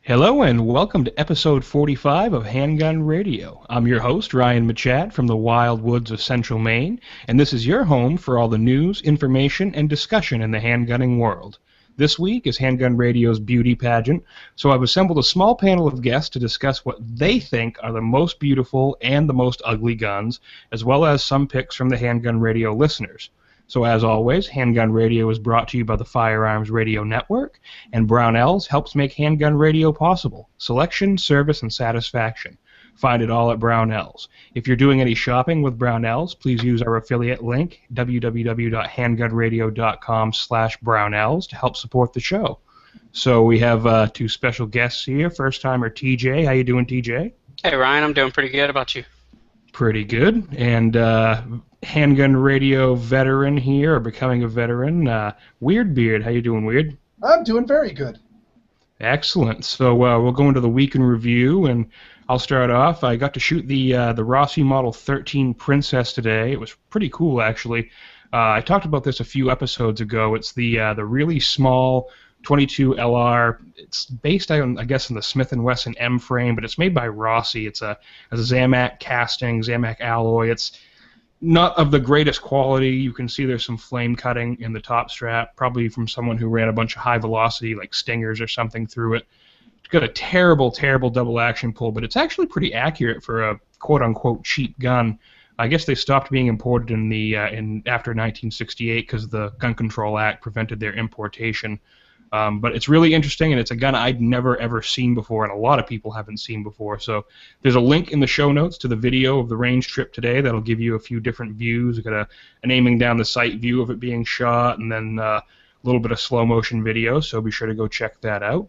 Hello and welcome to episode 45 of Handgun Radio. I'm your host, Ryan Machat from the wild woods of central Maine, and this is your home for all the news, information, and discussion in the handgunning world. This week is Handgun Radio's Beauty Pageant, so I've assembled a small panel of guests to discuss what they think are the most beautiful and the most ugly guns, as well as some picks from the Handgun Radio listeners. So as always, Handgun Radio is brought to you by the Firearms Radio Network, and Brownells helps make Handgun Radio possible. Selection, service, and satisfaction. Find it all at Brownells. If you're doing any shopping with Brownells, please use our affiliate link, www.handgunradio.com/Brownells, to help support the show. So we have two special guests here. First timer TJ. How you doing, TJ? Hey, Ryan. I'm doing pretty good. How about you? Pretty good. And Handgun Radio veteran here, or becoming a veteran, Weird Beard. How you doing, Weird? I'm doing very good. Excellent. So we'll go into the week in review, and I'll start off. I got to shoot the Rossi Model 13 Princess today. It was pretty cool, actually. I talked about this a few episodes ago. It's the really small 22 LR. It's based on, I guess, on the Smith & Wesson M frame, but it's made by Rossi. It's a Zamac casting, Zamac alloy. It's not of the greatest quality. You can see there's some flame cutting in the top strap, probably from someone who ran a bunch of high velocity, like Stingers or something, through it. It's got a terrible, terrible double action pull, but it's actually pretty accurate for a quote-unquote cheap gun. I guess they stopped being imported after 1968 because the Gun Control Act prevented their importation. But it's really interesting, and it's a gun I'd never, ever seen before, and a lot of people haven't seen before. So there's a link in the show notes to the video of the range trip today that'll give you a few different views. We've got an aiming down the sight view of it being shot, and then a little bit of slow-motion video, so be sure to go check that out.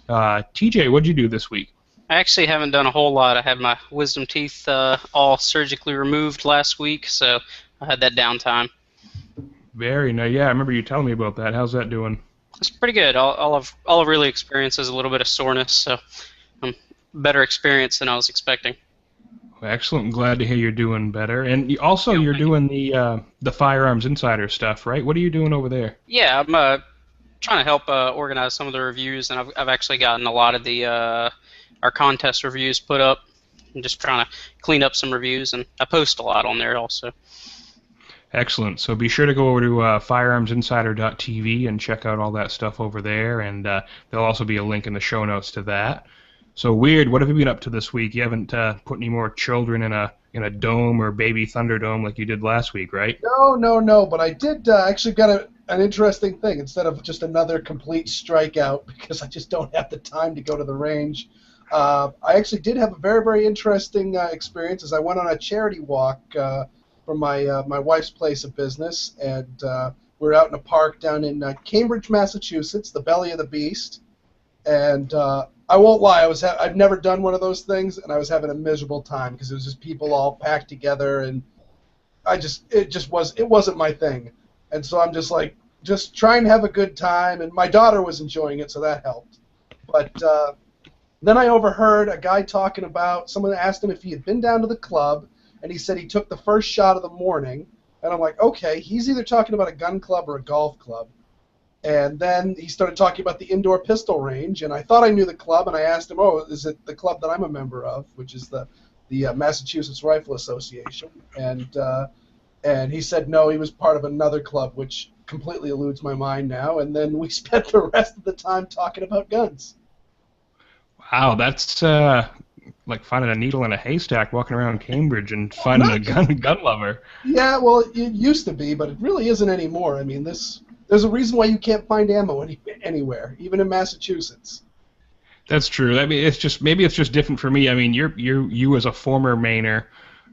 TJ, what'd you do this week? I actually haven't done a whole lot. I had my wisdom teeth all surgically removed last week, so I had that downtime. Very nice. Yeah, I remember you telling me about that. How's that doing? It's pretty good. All I've really experienced is a little bit of soreness, so better experience than I was expecting. Well, excellent. I'm glad to hear you're doing better. And you're doing the Firearms Insider stuff, right? What are you doing over there? Yeah, I'm trying to help organize some of the reviews, and I've actually gotten a lot of our contest reviews put up. I'm just trying to clean up some reviews, and I post a lot on there also. Excellent. So be sure to go over to firearmsinsider.tv and check out all that stuff over there, and there'll also be a link in the show notes to that. So, Weird, what have you been up to this week? You haven't put any more children in a dome or baby Thunderdome like you did last week, right? No, but I did actually got an interesting thing. Instead of just another complete strikeout, because I just don't have the time to go to the range, I actually did have a very, very interesting experience as I went on a charity walk from my wife's place of business, and we're out in a park down in Cambridge, Massachusetts, the belly of the beast. And I won't lie, I've never done one of those things, and I was having a miserable time because it was just people all packed together, and it wasn't my thing. And so I'm just trying to have a good time, and my daughter was enjoying it, so that helped. But then I overheard a guy talking about, someone asked him if he had been down to the club, and he said he took the first shot of the morning, and I'm like, okay, he's either talking about a gun club or a golf club. And then he started talking about the indoor pistol range, and I thought I knew the club, and I asked him, oh, is it the club that I'm a member of, which is the Massachusetts Rifle Association, and he said no, he was part of another club, which completely eludes my mind now, and then we spent the rest of the time talking about guns. Wow, that's like finding a needle in a haystack walking around Cambridge and finding a gun lover. Yeah, well, it used to be, but it really isn't anymore. I mean, there's a reason why you can't find ammo anywhere, even in Massachusetts. That's true. I mean, maybe it's just different for me. I mean, you as a former Mainer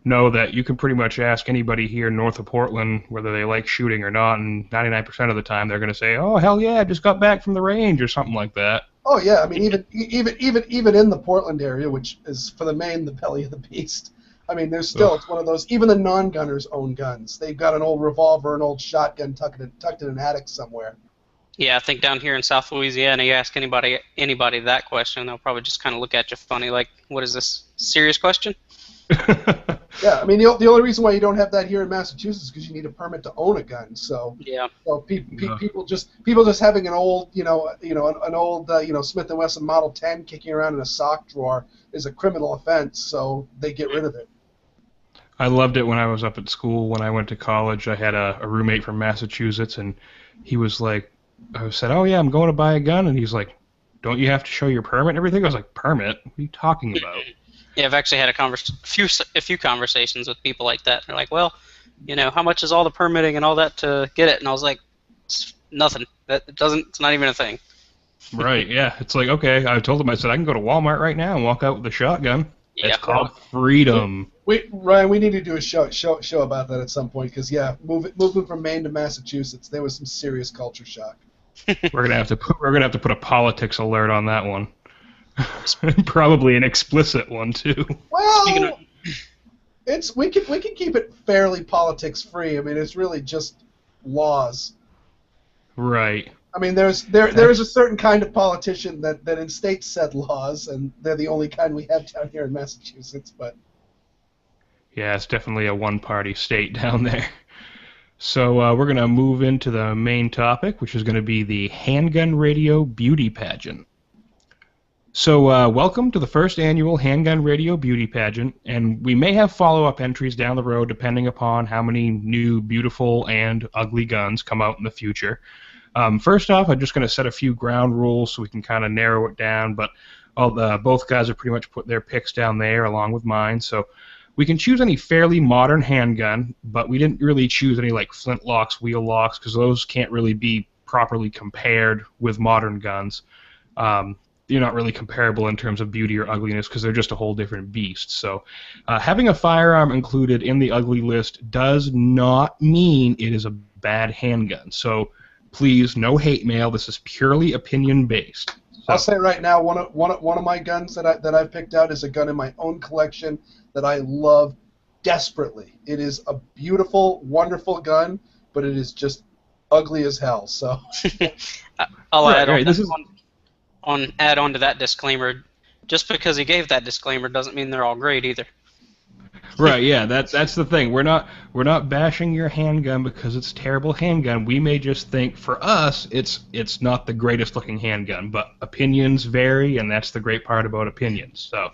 know that you can pretty much ask anybody here north of Portland whether they like shooting or not, and 99% of the time they're going to say, "Oh, hell yeah, I just got back from the range," or something like that. Oh yeah, I mean even in the Portland area, which is for the Maine the belly of the beast. I mean, there's still it's one of those. Even the non-gunners own guns. They've got an old revolver, an old shotgun tucked in an attic somewhere. Yeah, I think down here in South Louisiana, you ask anybody that question, they'll probably just kind of look at you funny, like, "What is this? Serious question?" Yeah, I mean the only reason why you don't have that here in Massachusetts is because you need a permit to own a gun. So Yeah. so people just having an old an old Smith & Wesson Model 10 kicking around in a sock drawer is a criminal offense. So they get rid of it. I loved it when I was up at school. When I went to college, I had a roommate from Massachusetts, and he was like, I said, "Oh yeah, I'm going to buy a gun," and he's like, "Don't you have to show your permit and everything?" I was like, "Permit? What are you talking about?" Yeah, I've actually had a few conversations with people like that. They're like, "Well, how much is all the permitting and all that to get it?" And I was like, "It's nothing. It's not even a thing." Right? Yeah. It's like, okay. I told him, I said, I can go to Walmart right now and walk out with a shotgun. Yeah. It's called freedom. Ryan, we need to do a show about that at some point because moving from Maine to Massachusetts, there was some serious culture shock. We're gonna have to put a politics alert on that one. Probably an explicit one too. Well, we can keep it fairly politics free. I mean, it's really just laws. Right. I mean, there is a certain kind of politician that in states set laws, and they're the only kind we have down here in Massachusetts. But yeah, it's definitely a one-party state down there. So we're going to move into the main topic, which is going to be the Handgun Radio Beauty Pageant. So welcome to the first annual Handgun Radio Beauty Pageant, and we may have follow-up entries down the road depending upon how many new beautiful and ugly guns come out in the future. First off, I'm just going to set a few ground rules so we can kind of narrow it down, but both guys have pretty much put their picks down there along with mine. So we can choose any fairly modern handgun, but we didn't really choose any like flintlocks, wheel locks, because those can't really be properly compared with modern guns. They're not really comparable in terms of beauty or ugliness because they're just a whole different beast. So having a firearm included in the ugly list does not mean it is a bad handgun. So please, no hate mail. This is purely opinion-based. So, I'll say right now, one of my guns that I've picked out is a gun in my own collection that I love desperately. It is a beautiful, wonderful gun, but it is just ugly as hell. So I'll add on to that disclaimer. Just because he gave that disclaimer doesn't mean they're all great either. Right, yeah, that's the thing. We're not bashing your handgun because it's a terrible handgun. We may just think for us it's not the greatest looking handgun, but opinions vary, and that's the great part about opinions. So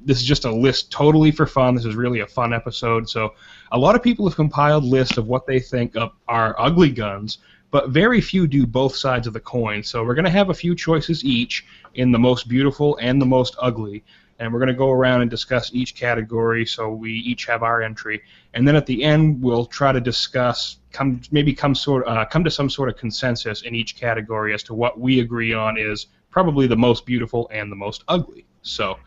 this is just a list totally for fun. This is really a fun episode. So a lot of people have compiled lists of what they think are ugly guns, but very few do both sides of the coin. So we're going to have a few choices each in the most beautiful and the most ugly. And we're going to go around and discuss each category, so we each have our entry. And then at the end, we'll try to discuss, come to some sort of consensus in each category as to what we agree on is probably the most beautiful and the most ugly. So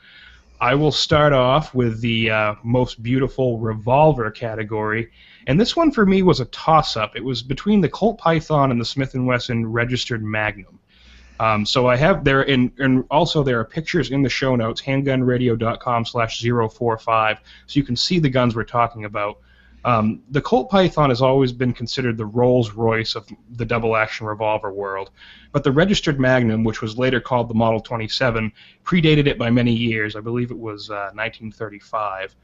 I will start off with the most beautiful revolver category. And this one for me was a toss-up. It was between the Colt Python and the Smith & Wesson Registered Magnum. So I have there, and also there are pictures in the show notes, handgunradio.com/045, so you can see the guns we're talking about. The Colt Python has always been considered the Rolls-Royce of the double-action revolver world, but the Registered Magnum, which was later called the Model 27, predated it by many years. I believe it was 1935.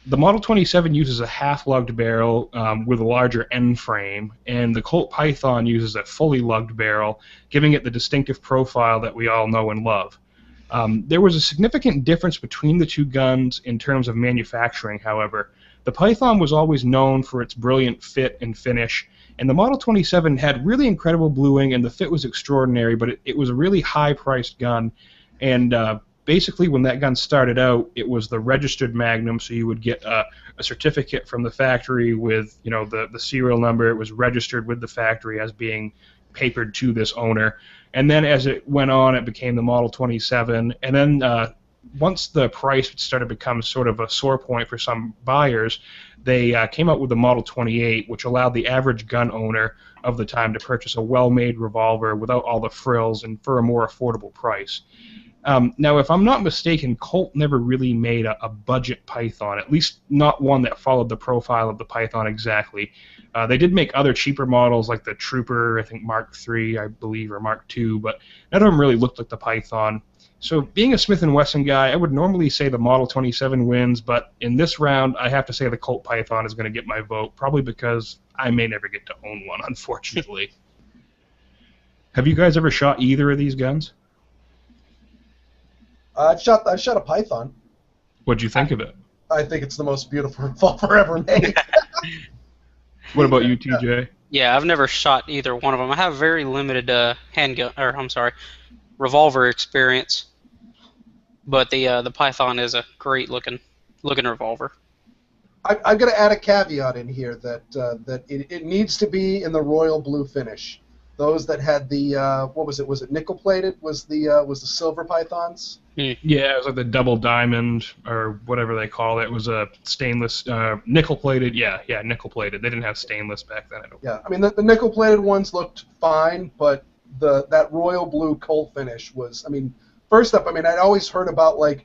The Model 27 uses a half-lugged barrel with a larger end frame, and the Colt Python uses a fully lugged barrel, giving it the distinctive profile that we all know and love. There was a significant difference between the two guns in terms of manufacturing, however. The Python was always known for its brilliant fit and finish, and the Model 27 had really incredible bluing, and the fit was extraordinary, but it was a really high-priced gun, and basically, when that gun started out, it was the Registered Magnum, so you would get a certificate from the factory with, the serial number. It was registered with the factory as being papered to this owner. And then as it went on, it became the Model 27. And then once the price started to become sort of a sore point for some buyers, they came out with the Model 28, which allowed the average gun owner of the time to purchase a well-made revolver without all the frills and for a more affordable price. Now, if I'm not mistaken, Colt never really made a budget Python, at least not one that followed the profile of the Python exactly. They did make other cheaper models like the Trooper, I think Mark III, I believe, or Mark II, but none of them really looked like the Python. So being a Smith & Wesson guy, I would normally say the Model 27 wins, but in this round, I have to say the Colt Python is going to get my vote, probably because I may never get to own one, unfortunately. Have you guys ever shot either of these guns? I've shot a Python. What'd you think of it? I think it's the most beautiful revolver ever made. What about you, TJ? Yeah, I've never shot either one of them. I have very limited revolver experience. But the Python is a great looking revolver. I'm going to add a caveat in here that it needs to be in the royal blue finish. Those that had the what was it? Was it nickel plated? Was the silver Pythons? Yeah, it was like the double diamond or whatever they call it. It was a stainless nickel plated. Yeah, nickel plated. They didn't have stainless back then. I mean the nickel plated ones looked fine, but that royal blue Colt finish was. I mean, first up, I'd always heard about, like,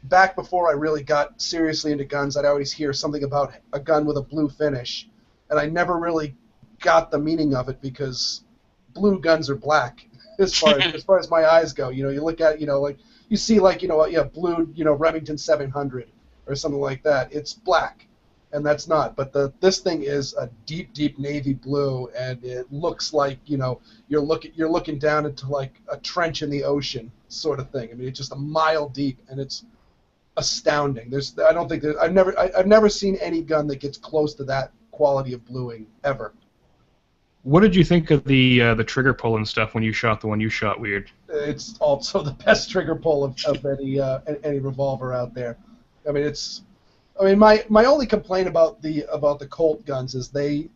back before I really got seriously into guns, I'd always hear something about a gun with a blue finish, and I never really got the meaning of it because blue guns are black as far as my eyes go. You look at, like, you see, like, blue, Remington 700 or something like that. It's black, and that's not. But this thing is a deep, deep navy blue, and it looks like, you're looking down into, like, a trench in the ocean sort of thing. I mean, it's just a mile deep, and it's astounding. I've never seen any gun that gets close to that quality of bluing ever. What did you think of the trigger pull and stuff when you shot the one you shot, Weird? It's also the best trigger pull of any revolver out there. My only complaint about the Colt guns is the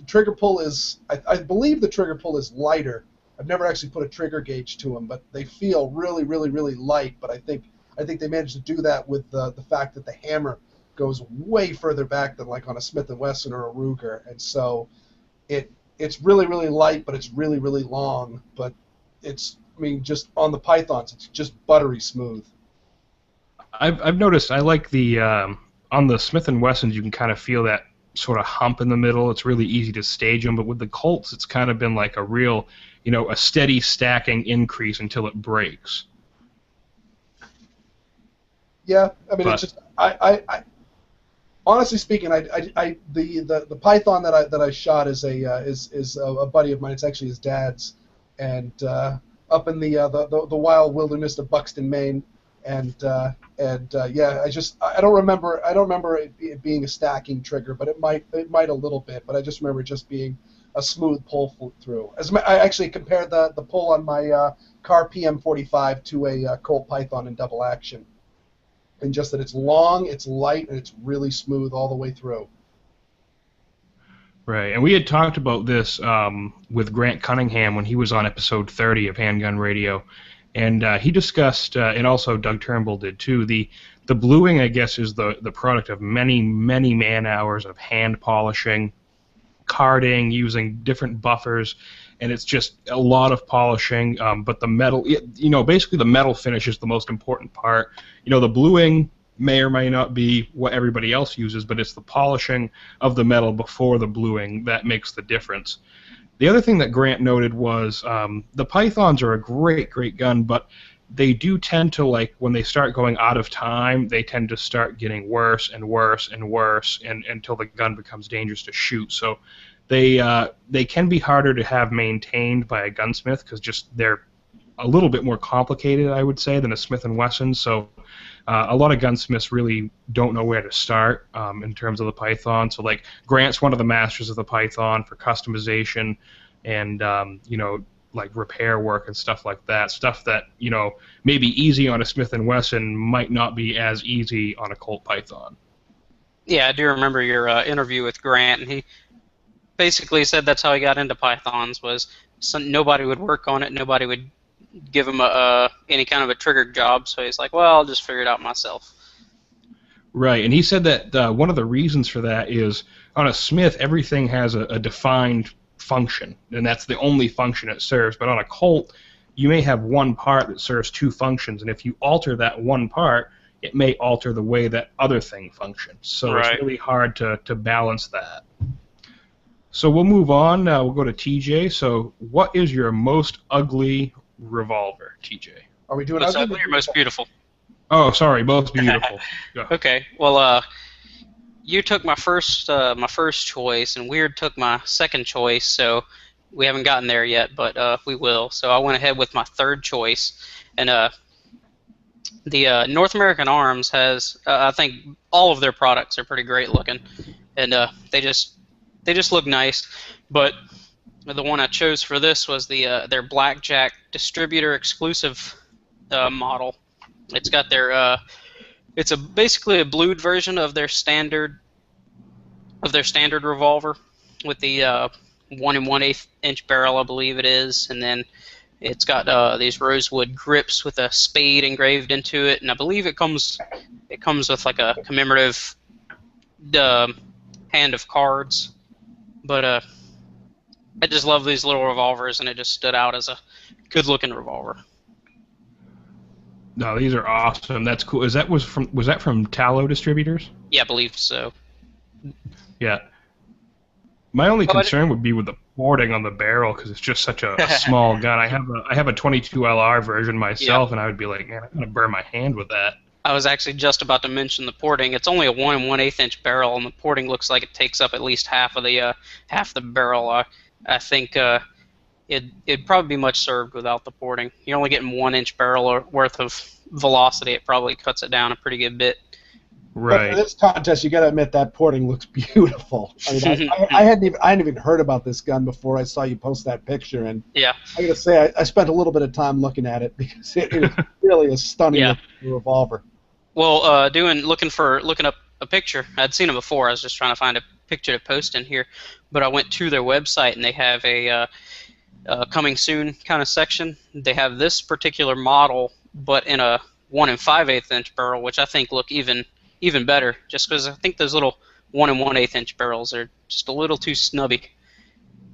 trigger pull is, I believe the trigger pull is lighter. I've never actually put a trigger gauge to them, but they feel really, really, really light. But I think they managed to do that with the fact that the hammer goes way further back than, like, on a Smith & Wesson or a Ruger, and so it's really, really light, but it's really, really long. But just on the Pythons, it's just buttery smooth. I've noticed I like the on the Smith & Wessons you can kind of feel that sort of hump in the middle. It's really easy to stage them, but with the Colts it's kind of been like a real, a steady stacking increase until it breaks. Yeah, it's just I honestly speaking, the Python that I shot is a buddy of mine. It's actually his dad's, and up in the wild wilderness of Buxton, Maine. And I don't remember it being a stacking trigger, but it might a little bit. But I just remember it just being a smooth pull through. I actually compared the pull on my Car PM45 to a Colt Python in double action, and just that it's long, it's light, and it's really smooth all the way through. Right, and we had talked about this with Grant Cunningham when he was on episode 30 of Handgun Radio. And he discussed, and also Doug Turnbull did too, the bluing, I guess, is the product of many, many man-hours of hand polishing, carding, using different buffers, and it's just a lot of polishing. But the metal, basically the metal finish is the most important part. The bluing may or may not be what everybody else uses, but it's the polishing of the metal before the bluing that makes the difference. The other thing that Grant noted was the Pythons are a great, great gun, but they do tend to, like, when they start going out of time, they tend to start getting worse and worse and worse until the gun becomes dangerous to shoot. So they can be harder to have maintained by a gunsmith because just they're a little bit more complicated, I would say, than a Smith & Wesson. So a lot of gunsmiths really don't know where to start in terms of the Python. So, like, Grant's one of the masters of the Python for customization and, like repair work and stuff like that. Stuff that, may be easy on a Smith & Wesson might not be as easy on a Colt Python. Yeah, I do remember your interview with Grant, and he basically said that's how he got into Pythons, was nobody would work on it, nobody would give him any kind of a trigger job, so he's like, well, I'll just figure it out myself. Right, and he said that one of the reasons for that is on a Smith, everything has a defined function, and that's the only function it serves. But on a Colt, you may have one part that serves two functions, and if you alter that one part, it may alter the way that other thing functions. So Right. It's really hard to balance that. So we'll move on. We'll go to TJ. So what is your most ugly revolver, TJ? Are we doing Most ugly ugly or most beautiful? Oh, sorry, both beautiful. Go. Okay. Well, you took my first choice, and Weird took my second choice. So we haven't gotten there yet, but we will. So I went ahead with my third choice, and the North American Arms has I think all of their products are pretty great looking, and they just look nice. But the one I chose for this was their Blackjack distributor exclusive model. It's got their it's basically a blued version of their standard revolver with the 1 1/8 inch barrel, I believe it is, and then it's got these rosewood grips with a spade engraved into it, and I believe it comes with like a commemorative hand of cards. But I just love these little revolvers, and it just stood out as a good-looking revolver. No, these are awesome. That's cool. Was that from Tallow Distributors? Yeah, I believe so. Yeah. My only concern would be with the porting on the barrel, because it's just such a small gun. I have a 22 LR version myself, and I would be like, man, I'm gonna burn my hand with that. I was actually just about to mention the porting. It's only a 1 1/8 inch barrel, and the porting looks like it takes up at least half the barrel. I think it'd probably be much served without the porting. You're only getting 1 inch barrel worth of velocity. It probably cuts it down a pretty good bit. Right. But for this contest, you got to admit that porting looks beautiful. I mean, I hadn't even heard about this gun before I saw you post that picture, and yeah, I got to say I spent a little bit of time looking at it because it is really a stunning revolver. Well, looking up a picture. I'd seen it before. I was just trying to find a picture to post in here, but I went to their website and they have a coming soon kind of section. They have this particular model, but in a 1 5/8 inch barrel, which I think look even better, just because I think those little 1 1/8 inch barrels are just a little too snubby.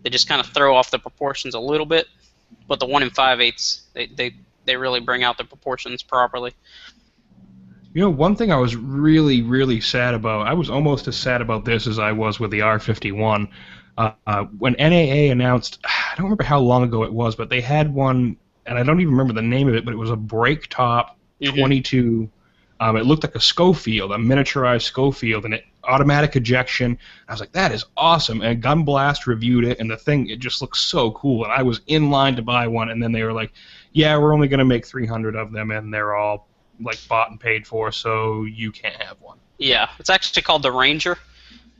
They just kind of throw off the proportions a little bit, but the 1 5/8, they really bring out the proportions properly. You know, one thing I was really, really sad about, I was almost as sad about this as I was with the R51. When NAA announced, I don't remember how long ago it was, but they had one, and I don't even remember the name of it, but it was a break top 22. It looked like a Schofield, a miniaturized Schofield, and it automatic ejection. I was like, that is awesome. And Gun Blast reviewed it, and the thing, it just looks so cool. And I was in line to buy one, and then they were like, yeah, we're only going to make 300 of them, and they're all like bought and paid for, so you can't have one. Yeah, it's actually called the Ranger.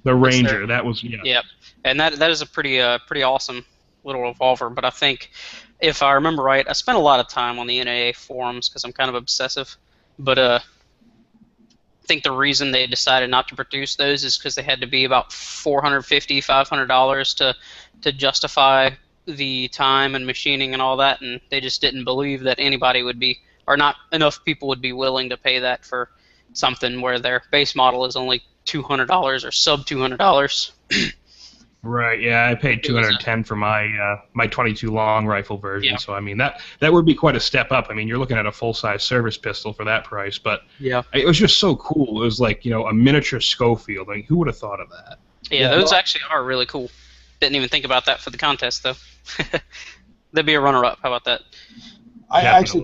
The Ranger, that was, yeah. Yep, and that is a pretty awesome little revolver. But I think, if I remember right, I spent a lot of time on the NAA forums because I'm kind of obsessive. But I think the reason they decided not to produce those is because they had to be about $450, $500 to justify the time and machining and all that, and they just didn't believe that anybody would be, or not enough people would be willing to pay that for something where their base model is only $200 or sub $200. Right. Yeah, I paid $210 for my my 22 long rifle version. Yeah. So I mean that would be quite a step up. I mean, you're looking at a full size service pistol for that price, but yeah, it was just so cool. It was like, you know, a miniature Schofield. I mean, who would have thought of that? Yeah, those actually are really cool. Didn't even think about that for the contest though. That'd be a runner-up. How about that? I actually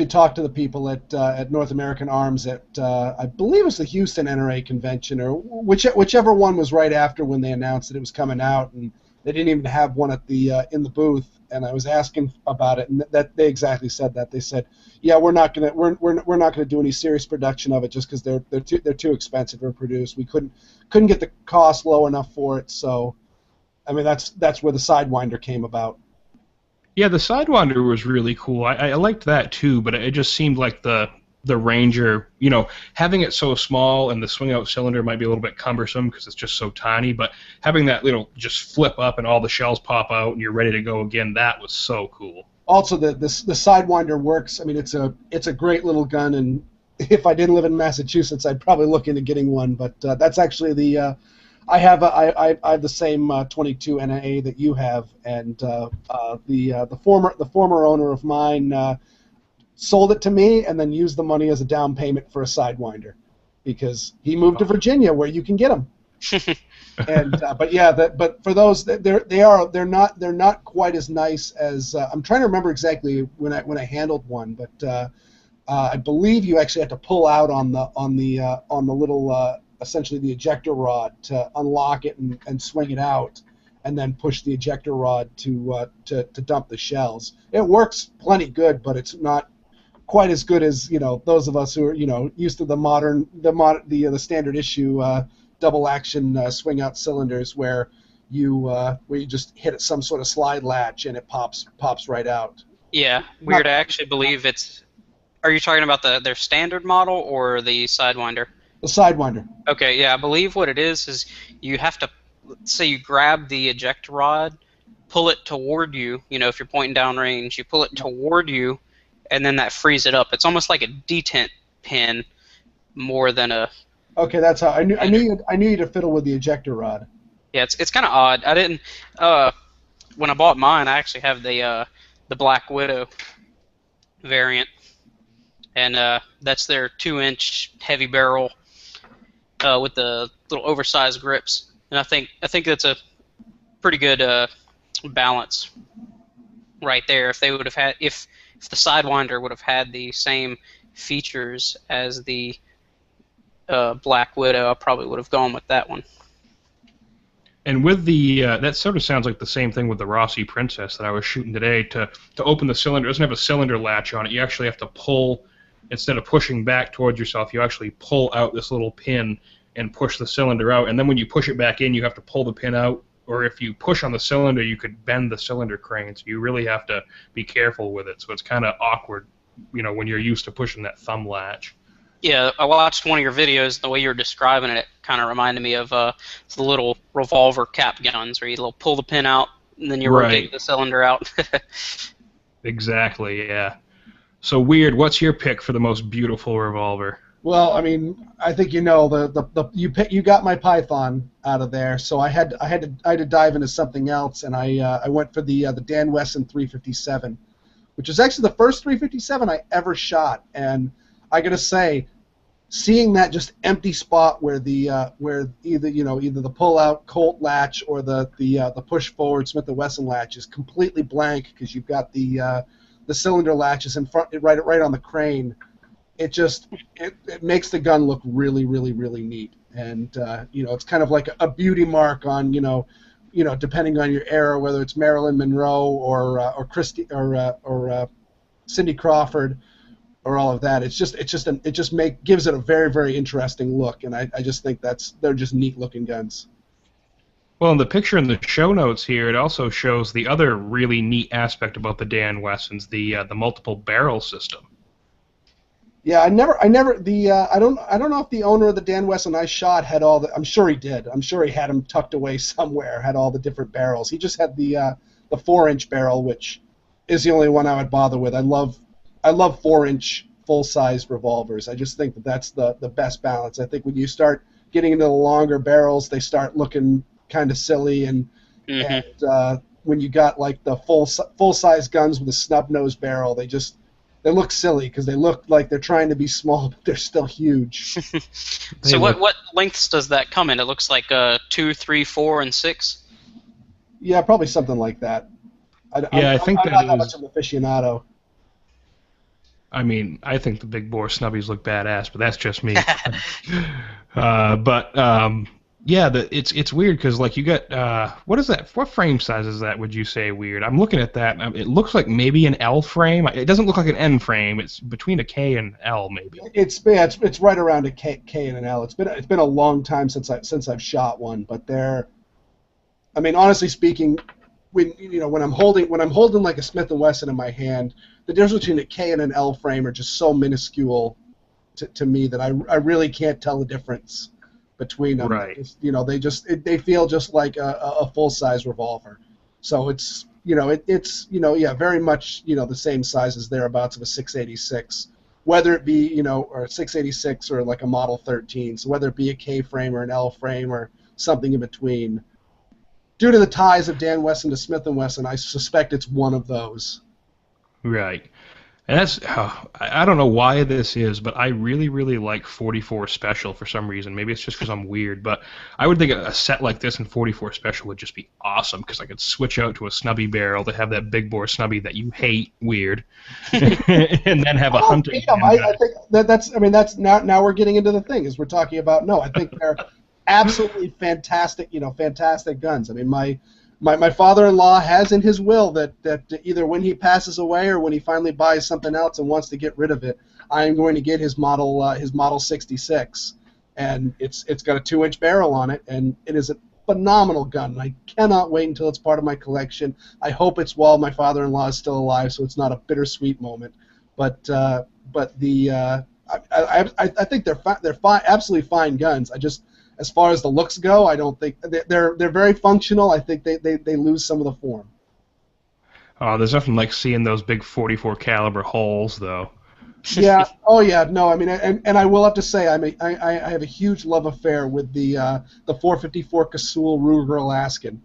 talked to the people at North American Arms at I believe it was the Houston NRA convention, or whichever one was right after when they announced that it was coming out, and they didn't even have one at the in the booth. And I was asking about it, and that they exactly said that. They said, "Yeah, we're not gonna do any serious production of it just because they're too expensive to produce. We couldn't get the cost low enough for it." So, I mean, that's where the Sidewinder came about. Yeah, the Sidewinder was really cool. I liked that too, but it just seemed like the Ranger, you know, having it so small and the swing-out cylinder might be a little bit cumbersome because it's just so tiny, but having that little just flip up and all the shells pop out and you're ready to go again, that was so cool. Also, the Sidewinder works. I mean, it's a great little gun, and if I didn't live in Massachusetts, I'd probably look into getting one, but that's actually the... I have the same 22 NAA that you have, and the former owner of mine sold it to me and then used the money as a down payment for a Sidewinder because he moved to Virginia where you can get them. And but yeah, but for those, they're not quite as nice as I'm trying to remember exactly when I handled one, but I believe you actually have to pull out on the little essentially the ejector rod to unlock it and swing it out, and then push the ejector rod to dump the shells. It works plenty good, but it's not quite as good as those of us who are used to the standard issue double action swing out cylinders where you just hit some sort of slide latch and it pops right out. Yeah, weird. I actually believe it's. Are you talking about their standard model or the Sidewinder? The Sidewinder. Okay, yeah, I believe what it is you have to, say you grab the ejector rod, pull it toward you, if you're pointing down range, you pull it toward you, and then that frees it up. It's almost like a detent pin more than a... Okay, that's how I knew you to fiddle with the ejector rod. Yeah, it's kind of odd. I didn't... when I bought mine, I actually have the Black Widow variant, and that's their 2-inch heavy barrel with the little oversized grips, and I think that's a pretty good balance right there. If they would have had, if the Sidewinder would have had the same features as the Black Widow, I probably would have gone with that one. And with the that sort of sounds like the same thing with the Rossi Princess that I was shooting today. To open the cylinder, it doesn't have a cylinder latch on it. You actually have to pull, instead of pushing back towards yourself, you actually pull out this little pin and push the cylinder out. And then when you push it back in, you have to pull the pin out. Or if you push on the cylinder, you could bend the cylinder crane. So you really have to be careful with it. So it's kind of awkward, when you're used to pushing that thumb latch. Yeah, I watched one of your videos. The way you were describing it, kind of reminded me of the little revolver cap guns where you pull the pin out and then you rotate the cylinder out. Exactly, yeah. So, Weird, what's your pick for the most beautiful revolver? Well, I mean, I think you got my Python out of there, so I had to dive into something else, and I went for the Dan Wesson 357, which is actually the first 357 I ever shot, and I gotta say, seeing that just empty spot where where either the pull-out Colt latch or the push-forward Smith & Wesson latch is completely blank because you've got the cylinder latches in front, right on the crane. It makes the gun look really, really, really neat, and it's kind of like a beauty mark on depending on your era, whether it's Marilyn Monroe or Christy or Cindy Crawford or all of that. It just gives it a very, very interesting look, and I just think they're just neat looking guns. Well, in the picture in the show notes here, it also shows the other really neat aspect about the Dan Wessons, the multiple barrel system. Yeah, I don't know if the owner of the Dan Wesson I shot had all the. I'm sure he did. I'm sure he had them tucked away somewhere. Had all the different barrels. He just had the 4-inch barrel, which is the only one I would bother with. I love 4-inch full-size revolvers. I just think that's the best balance. I think when you start getting into the longer barrels, they start looking kind of silly, and when you got like the full-size guns with a snub-nose barrel, they look silly because they look like they're trying to be small, but they're still huge. So what lengths does that come in? It looks like 2, 3, 4, and 6. Yeah, probably something like that. I think I'm not that much of an aficionado. I mean, I think the big bore snubbies look badass, but that's just me. Yeah, it's weird because like you got what is that? What frame size is that? Would you say, Weird? I'm looking at that. It looks like maybe an L frame. It doesn't look like an N frame. It's between a K and L maybe. It's right around a K and an L. It's been a long time since I've shot one, but I mean, honestly speaking, when I'm holding like a Smith & Wesson in my hand, the difference between a K and an L frame are just so minuscule to me that I really can't tell the difference between them. Right. They feel just like a full-size revolver. So it's very much the same size as thereabouts of a 686, whether it be or a 686 or like a Model 13. So whether it be a K frame or an L frame or something in between. Due to the ties of Dan Wesson to Smith & Wesson, I suspect it's one of those. Right. And that's, I don't know why this is, but I really, really like 44 Special for some reason. Maybe it's just because I'm weird, but I would think a set like this in 44 Special would just be awesome because I could switch out to a snubby barrel to have that big bore snubby that you hate, weird, and then have a hunting. I think that's now we're getting into the thing is we're talking about. No, I think they're absolutely fantastic. Fantastic guns. I mean, my father-in-law has in his will that either when he passes away or when he finally buys something else and wants to get rid of it, I am going to get his model 66, and it's got a 2-inch barrel on it, and it is a phenomenal gun. I cannot wait until it's part of my collection. I hope it's while my father-in-law is still alive, so it's not a bittersweet moment. But I think they're fine, absolutely fine guns. As far as the looks go, I don't think they're very functional. I think they lose some of the form. There's nothing like seeing those big 44 caliber holes, though. Yeah. Oh, yeah. No, I mean, and I will have to say, I have a huge love affair with the 454 Casull Ruger Alaskan.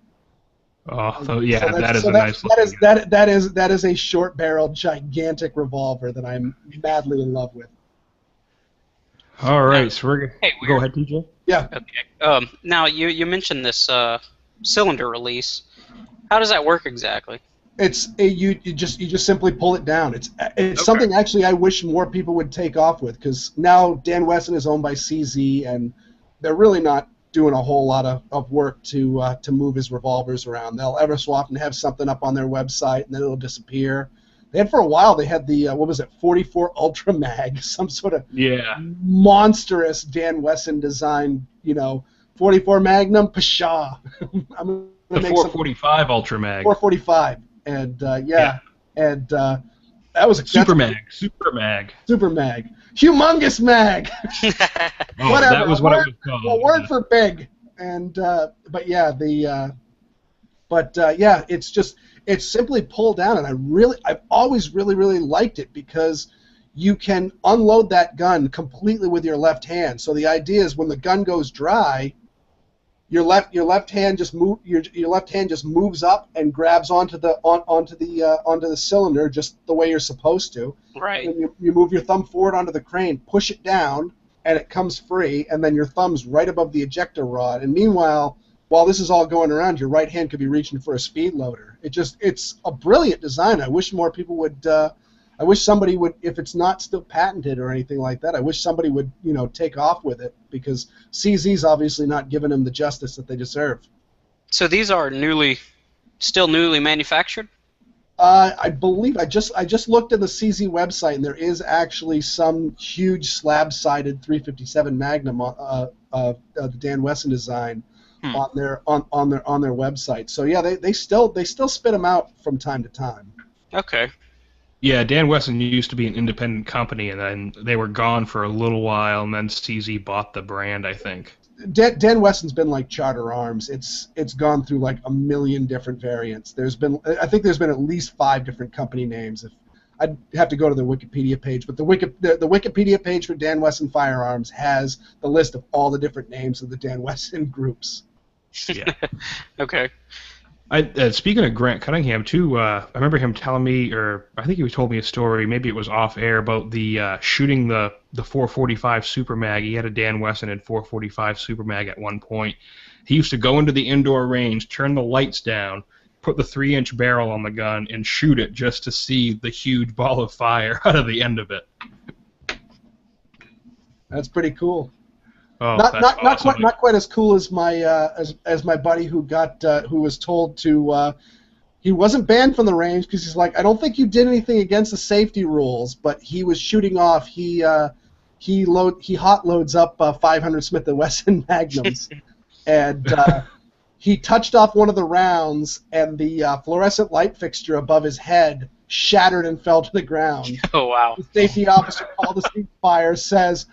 Oh, so yeah, so that is so a that, nice. That is a short-barreled, gigantic revolver that I'm madly in love with. All right, so we're gonna go ahead, TJ. Yeah. Okay. Now you mentioned this cylinder release. How does that work exactly? You just simply pull it down. It's okay. Something actually I wish more people would take off with, because now Dan Wesson is owned by CZ, and they're really not doing a whole lot of work to move his revolvers around. They'll ever so often have something up on their website and then it'll disappear. They had for a while. They had the 44 Ultra Mag, some sort of monstrous Dan Wesson design, 44 Magnum, pshaw. I'm the 445 Ultra Mag. 445, and and that was a Super Mag, humongous mag. Whatever. That was what it was called. A word for big, and it's simply pulled down, and I've always really liked it because you can unload that gun completely with your left hand. So the idea is when the gun goes dry, your left hand just moves up and grabs onto the cylinder just the way you're supposed to. Right. And you move your thumb forward onto the crane, push it down, and it comes free, and then your thumb's right above the ejector rod. And meanwhile, while this is all going around, your right hand could be reaching for a speed loader. It's a brilliant design. I wish more people would. I wish somebody would, if it's not still patented or anything like that, I wish somebody would, take off with it, because CZ's obviously not giving them the justice that they deserve. So these are still newly manufactured? I believe I just looked at the CZ website, and there is actually some huge slab-sided 357 Magnum the Dan Wesson design on their website. So yeah, they still spit them out from time to time. Okay. Yeah, Dan Wesson used to be an independent company, and then they were gone for a little while, and then CZ bought the brand, I think. Dan Wesson's been like Charter Arms. It's gone through like a million different variants. I think there's been at least 5 different company names. I'd have to go to the Wikipedia page, but the Wikipedia page for Dan Wesson Firearms has the list of all the different names of the Dan Wesson groups. Yeah. Okay. Speaking of Grant Cunningham, too, I remember him telling me, or I think he told me a story, maybe it was off air, about the shooting the 445 Super Mag. He had a Dan Wesson and 445 Super Mag at one point. He used to go into the indoor range, turn the lights down, put the 3-inch barrel on the gun, and shoot it just to see the huge ball of fire out of the end of it. That's pretty cool. Oh, not quite as cool as my as my buddy who was told to he wasn't banned from the range because he's like, I don't think you did anything against the safety rules, but he was shooting off. He hot loads up 500 Smith & Wesson Magnums, and he touched off one of the rounds, and the fluorescent light fixture above his head shattered and fell to the ground. Oh wow! The safety officer called the ceasefire, says,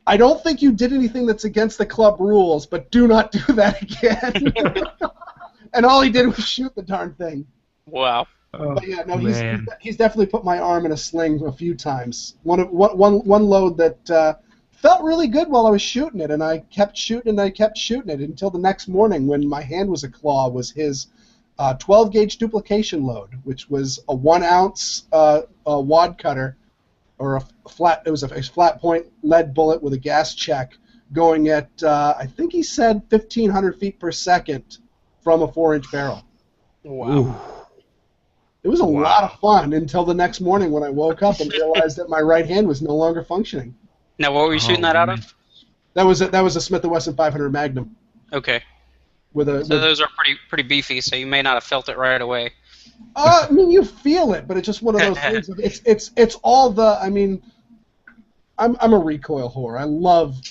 I don't think you did anything that's against the club rules, but do not do that again. And all he did was shoot the darn thing. Wow. But yeah, no, he's definitely put my arm in a sling a few times. One load that felt really good while I was shooting it, and I kept shooting it until the next morning when my hand was a claw, was his 12 gauge duplication load, which was a 1 ounce wad cutter, or it was a flat point lead bullet with a gas check, going at I think he said 1,500 feet per second from a 4-inch barrel. Wow. Ooh. It was a lot of fun until the next morning when I woke up and realized that my right hand was no longer functioning. Now, what were you shooting that out of? That was a Smith & Wesson 500 Magnum. Okay. So those are pretty beefy, so you may not have felt it right away. I mean, you feel it, but it's just one of those things. It's all the. I mean, I'm a recoil whore. I love,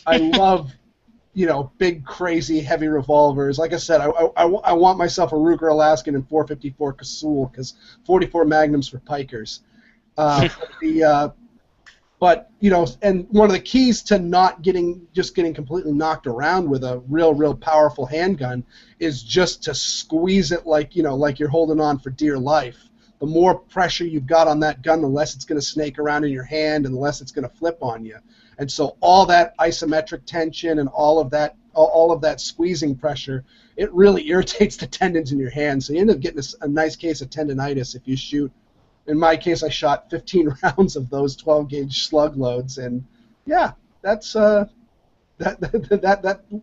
big, crazy, heavy revolvers. Like I said, I want myself a Ruger Alaskan and 454 Casull, because 44 Magnums for pikers. But and one of the keys to not getting completely knocked around with a real powerful handgun is just to squeeze it like you're holding on for dear life. The more pressure you've got on that gun, the less it's going to snake around in your hand, and the less it's going to flip on you. And so all that isometric tension and all of that squeezing pressure, it really irritates the tendons in your hand. So you end up getting a nice case of tendonitis if you shoot. In my case, I shot 15 rounds of those 12-gauge slug loads, and yeah, that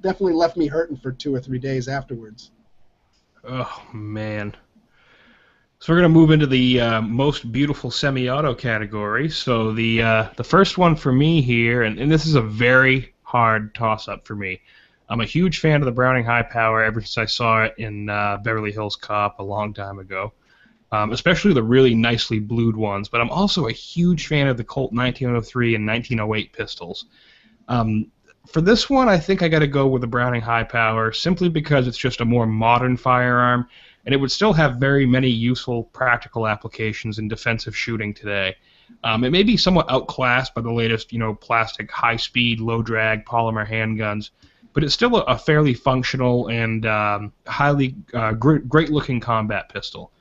definitely left me hurting for 2 or 3 days afterwards. Oh man. So we're going to move into the most beautiful semi-auto category. So the first one for me here, and this is a very hard toss-up for me. I'm a huge fan of the Browning High Power ever since I saw it in Beverly Hills Cop a long time ago. Especially the really nicely blued ones, but I'm also a huge fan of the Colt 1903 and 1908 pistols. For this one, I think I got to go with the Browning High Power, simply because it's just a more modern firearm, and it would still have very many useful practical applications in defensive shooting today. It may be somewhat outclassed by the latest, plastic high-speed, low-drag polymer handguns, but it's still a fairly functional and highly great-looking combat pistol.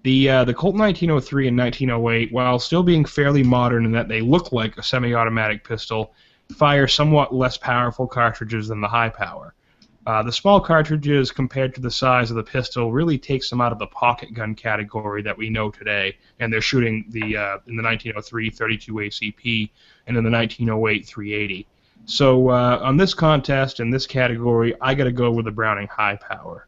The Colt 1903 and 1908, while still being fairly modern in that they look like a semi-automatic pistol, fire somewhat less powerful cartridges than the high power. The small cartridges, compared to the size of the pistol, really takes them out of the pocket gun category that we know today, and they're shooting in the 1903 32 ACP and in the 1908 380. So on this contest, in this category, I got to go with the Browning High Power.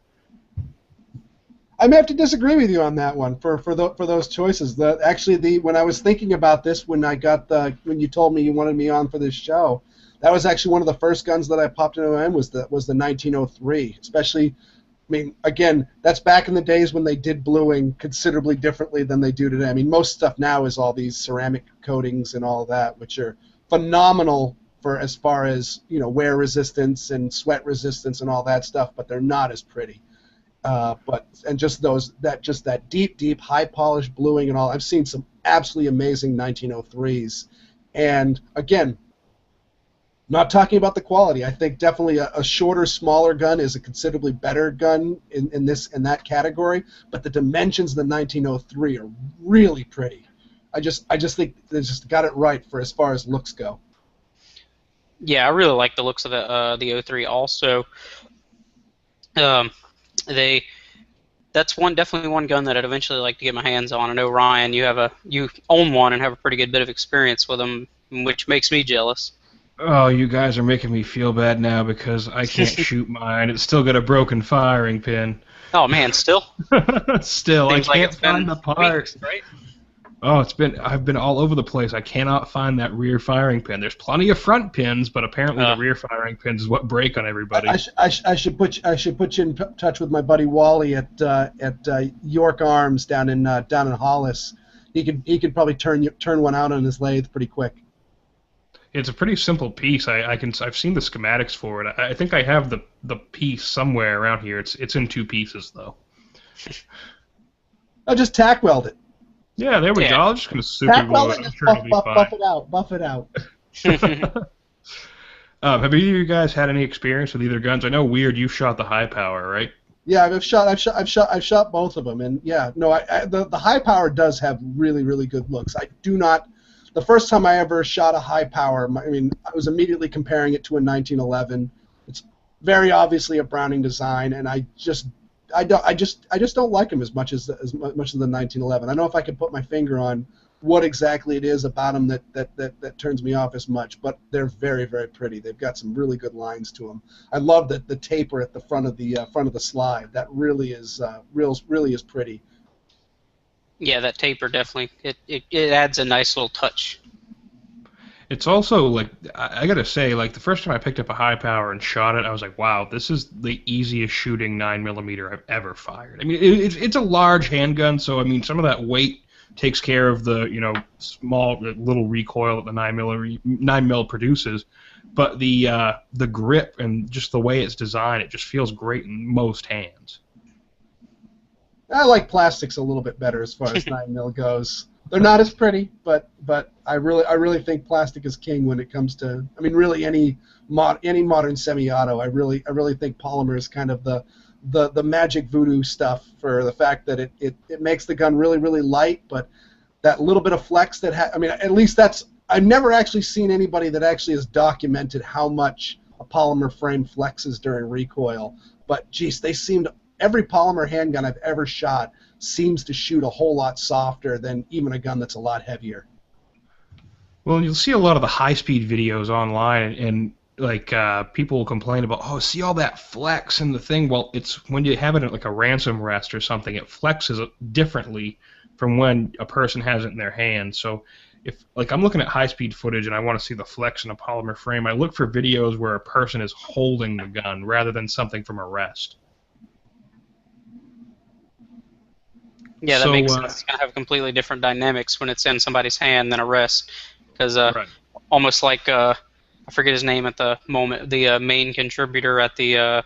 I may have to disagree with you on that one for those choices. When I was thinking about this, when you told me you wanted me on for this show, that was actually one of the first guns that I popped into my mind was the 1903. Especially, I mean, again, that's back in the days when they did bluing considerably differently than they do today. I mean, most stuff now is all these ceramic coatings and all that, which are phenomenal for as far as wear resistance and sweat resistance and all that stuff, but they're not as pretty. Just that deep high polished bluing and all. I've seen some absolutely amazing 1903s, and again, not talking about the quality. I think definitely a shorter, smaller gun is a considerably better gun in that category. But the dimensions of the 1903 are really pretty. I just think they just got it right for as far as looks go. Yeah, I really like the looks of the 03 also. That's definitely one gun that I'd eventually like to get my hands on. I know, Ryan, you own one and have a pretty good bit of experience with them, which makes me jealous. Oh, you guys are making me feel bad now because I can't shoot mine. It's still got a broken firing pin. Oh man, still? Still, I can't find the part. Weeks, right? Oh, I've been all over the place. I cannot find that rear firing pin. There's plenty of front pins, but apparently the rear firing pins is what break on everybody. I should put you in touch with my buddy Wally at York Arms down in Hollis. He could probably turn one out on his lathe pretty quick. It's a pretty simple piece. I've seen the schematics for it. I think I have the piece somewhere around here. It's in 2 pieces though. I'll just tack weld it. Yeah, there we go. I'm just going to super glue it. I'm sure it'll be fine. Buff it out. Have either of you guys had any experience with either guns? I know, Weird, you shot the high power, right? Yeah, I've shot both of them, and yeah, no, the high power does have really, really good looks. I do not. The first time I ever shot a high power, I was immediately comparing it to a 1911. It's very obviously a Browning design, and I just I just don't like them as much as the 1911. I don't know if I can put my finger on what exactly it is about them that turns me off as much, but they're very, very pretty. They've got some really good lines to them. I love the taper at the front of the slide. That really is really is pretty. Yeah, that taper definitely it adds a nice little touch. It's also, like, I gotta say, like, the first time I picked up a high power and shot it, I was like, wow, this is the easiest shooting 9mm I've ever fired. I mean, it's a large handgun, so, I mean, some of that weight takes care of the, small, little recoil that the 9mm produces, but the grip and just the way it's designed, it just feels great in most hands. I like plastics a little bit better as far as 9mm goes. They're not as pretty, but I really think plastic is king when it comes to, I mean, really any modern semi-auto. I really think polymer is kind of the magic voodoo stuff for the fact that it makes the gun really, really light, but that little bit of flex I mean, at least I've never actually seen anybody that actually has documented how much a polymer frame flexes during recoil. But geez, every polymer handgun I've ever shot seems to shoot a whole lot softer than even a gun that's a lot heavier. Well, you'll see a lot of the high-speed videos online, and like people will complain about, oh, see all that flex in the thing. Well, it's when you have it at like a ransom rest or something, it flexes differently from when a person has it in their hand. So if, like, I'm looking at high-speed footage and I want to see the flex in a polymer frame, I look for videos where a person is holding the gun rather than something from a rest. Yeah, that makes sense. It's going to have completely different dynamics when it's in somebody's hand than a rest. Because right. Almost like, I forget his name at the moment, the main contributor at the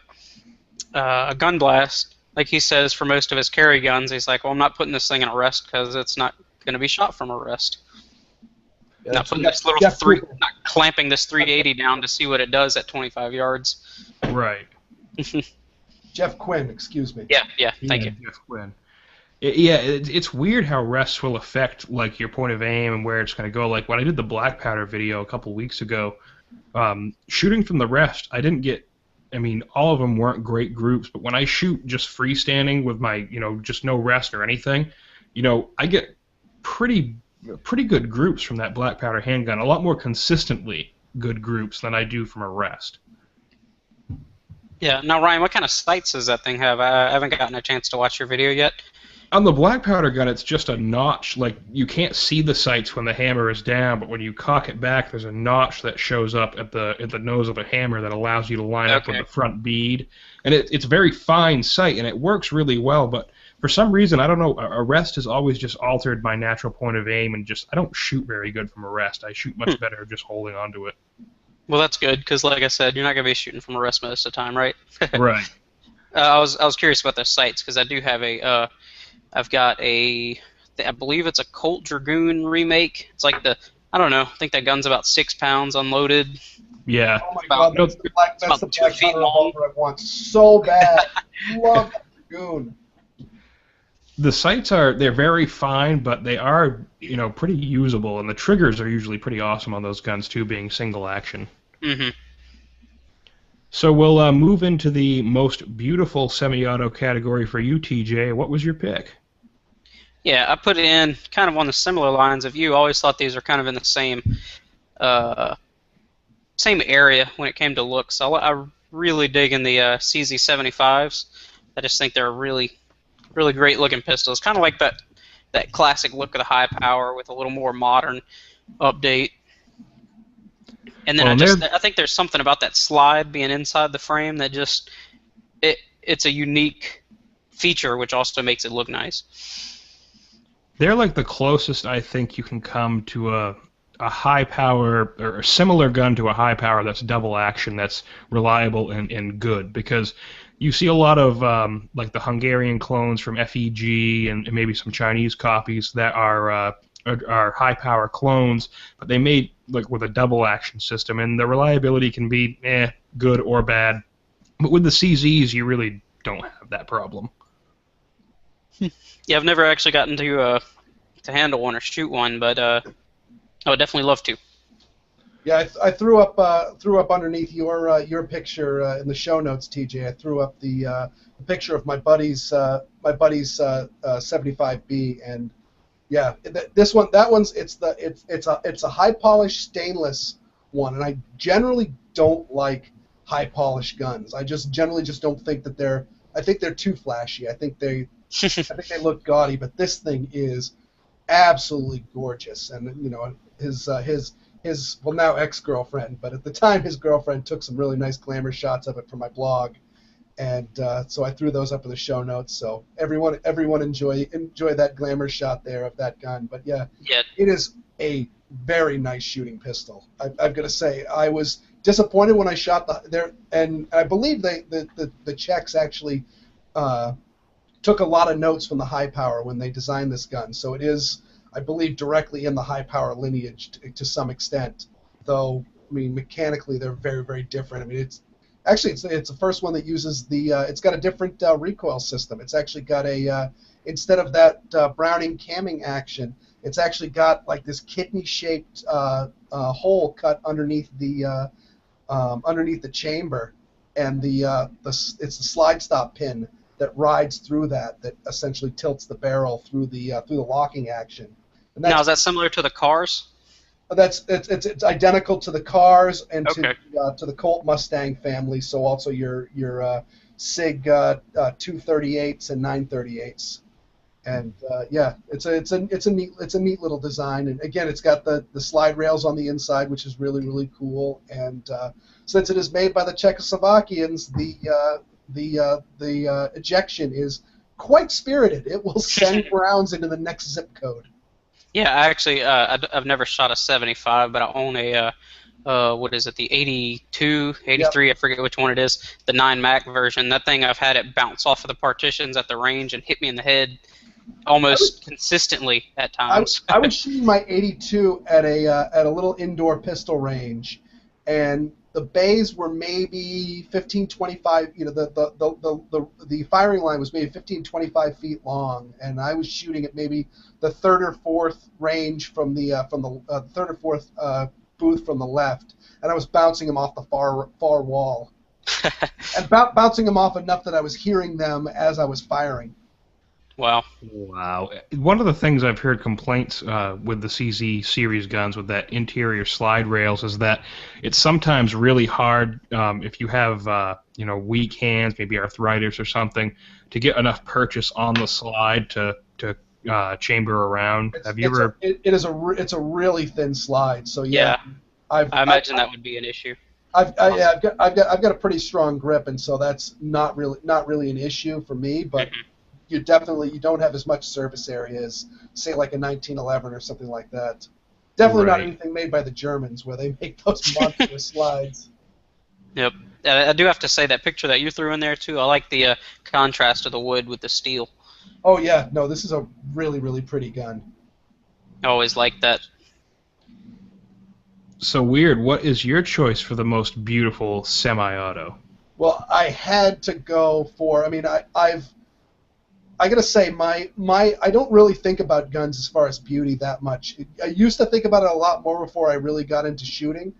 Gun Blast, like he says for most of his carry guns, he's like, well, I'm not putting this thing in a rest because it's not going to be shot from a rest. Yeah, not putting this little not clamping this 380 down to see what it does at 25 yards. Right. Jeff Quinn, excuse me. Yeah, thank you. Jeff Quinn. It's weird how rests will affect, like, your point of aim and where it's going to go. Like when I did the black powder video a couple weeks ago, shooting from the rest, I didn't get. I mean, all of them weren't great groups, but when I shoot just freestanding with my, just no rest or anything, I get pretty good groups from that black powder handgun. A lot more consistently good groups than I do from a rest. Yeah. Now, Ryan, what kind of sights does that thing have? I haven't gotten a chance to watch your video yet. On the black powder gun, it's just a notch. Like, you can't see the sights when the hammer is down, but when you cock it back, there's a notch that shows up at the nose of the hammer that allows you to line up with the front bead. And it's a very fine sight, and it works really well, but for some reason, I don't know, a rest has always just altered my natural point of aim, and I don't shoot very good from a rest. I shoot much better just holding onto it. Well, that's good, because like I said, you're not going to be shooting from a rest most of the time, right? Right. I was curious about the sights, because I do have I've got I believe it's a Colt Dragoon remake. It's like I don't know, I think that gun's about 6 pounds unloaded. Yeah. Oh my God, that's the black powder revolver I want so bad. Love Dragoon. The sights they're very fine, but they are, pretty usable, and the triggers are usually pretty awesome on those guns too, being single action. Mm-hmm. So we'll move into the most beautiful semi-auto category for you, TJ. What was your pick? Yeah, I put it in kind of on the similar lines of you. I always thought these are kind of in the same area when it came to looks. I really dig in the CZ75s. I just think they're really, really great looking pistols. Kind of like that classic look of the high power with a little more modern update. And then I think there's something about that slide being inside the frame that just it's a unique feature, which also makes it look nice. They're like the closest I think you can come to a high power or a similar gun to a high power that's double action, that's reliable and good, because you see a lot of like the Hungarian clones from FEG and maybe some Chinese copies that are high power clones, but they made like with a double action system, and the reliability can be good or bad. But with the CZs, you really don't have that problem. Yeah, I've never actually gotten to handle one or shoot one, but I would definitely love to. Yeah, I threw up underneath your picture in the show notes, TJ. I threw up the picture of my buddy's 75B, and yeah, that one's it's a high polished stainless one, and I generally don't like high polished guns. I just generally just don't think that I think they're too flashy. I think they look gaudy, but this thing is absolutely gorgeous, and his well, now ex-girlfriend, but at the time his girlfriend took some really nice glamour shots of it for my blog, and so I threw those up in the show notes. So everyone enjoy that glamour shot there of that gun. But yeah, it is a very nice shooting pistol. I've got to say, I was disappointed when I shot there, and I believe the Czechs actually took a lot of notes from the high power when they designed this gun. So it is, I believe, directly in the high power lineage to some extent. Though, I mean, mechanically they're very, very different. I mean, it's the first one that uses it's got a different recoil system. It's actually got instead of that Browning camming action, it's actually got like this kidney-shaped hole cut underneath the chamber, and it's the slide stop pin that rides through that essentially tilts the barrel through the locking action. And now, is that similar to the cars? It's identical to the cars and okay. to the Colt Mustang family. So also your Sig 238s and 938s, and yeah, it's a neat little design. And again, it's got the slide rails on the inside, which is really, really cool. And since it is made by the Czechoslovakians, the ejection is quite spirited. It will send rounds into the next zip code. Yeah, actually, I've never shot a 75, but I own a, what is it, the 82, 83, yep. I forget which one it is, the 9 Mac version. That thing, I've had it bounce off of the partitions at the range and hit me in the head almost consistently at times. I was shooting my 82 at a little indoor pistol range, and the bays were maybe 15, 25. You know, the firing line was maybe 15, 25 feet long, and I was shooting at maybe the third or fourth range from the third or fourth booth from the left, and I was bouncing them off the far wall, and bouncing them off enough that I was hearing them as I was firing. Wow. One of the things I've heard complaints with the CZ series guns with that interior slide rails is that it's sometimes really hard if you have weak hands, maybe arthritis or something, to get enough purchase on the slide to chamber around. It's a really thin slide. So yeah. I imagine that would be an issue. I've got a pretty strong grip, and so that's not really an issue for me, but. Mm-hmm. You don't have as much surface area as, say, like a 1911 or something like that. Definitely not anything made by the Germans where they make those monstrous slides. Yep. I do have to say that picture that you threw in there, too, I like the contrast of the wood with the steel. Oh, yeah. No, this is a really, really pretty gun. I always like that. So, Weird, what is your choice for the most beautiful semi-auto? Well, I had to go for, I gotta say, I don't really think about guns as far as beauty that much. I used to think about it a lot more before I really got into shooting,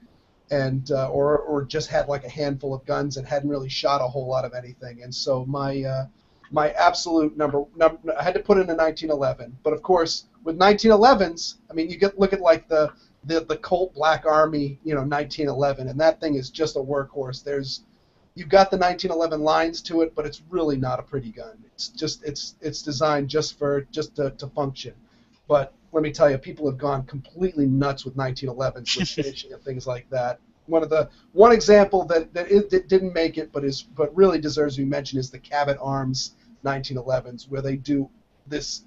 and or just had like a handful of guns and hadn't really shot a whole lot of anything. And so my absolute number, I had to put in a 1911. But of course, with 1911s, I mean, look at like the Colt Black Army, 1911, and that thing is just a workhorse. You've got the 1911 lines to it, but it's really not a pretty gun. It's designed just to function. But let me tell you, people have gone completely nuts with 1911s with finishing and things like that. One example that didn't make it, but really deserves to be mentioned is the Cabot Arms 1911s, where they do this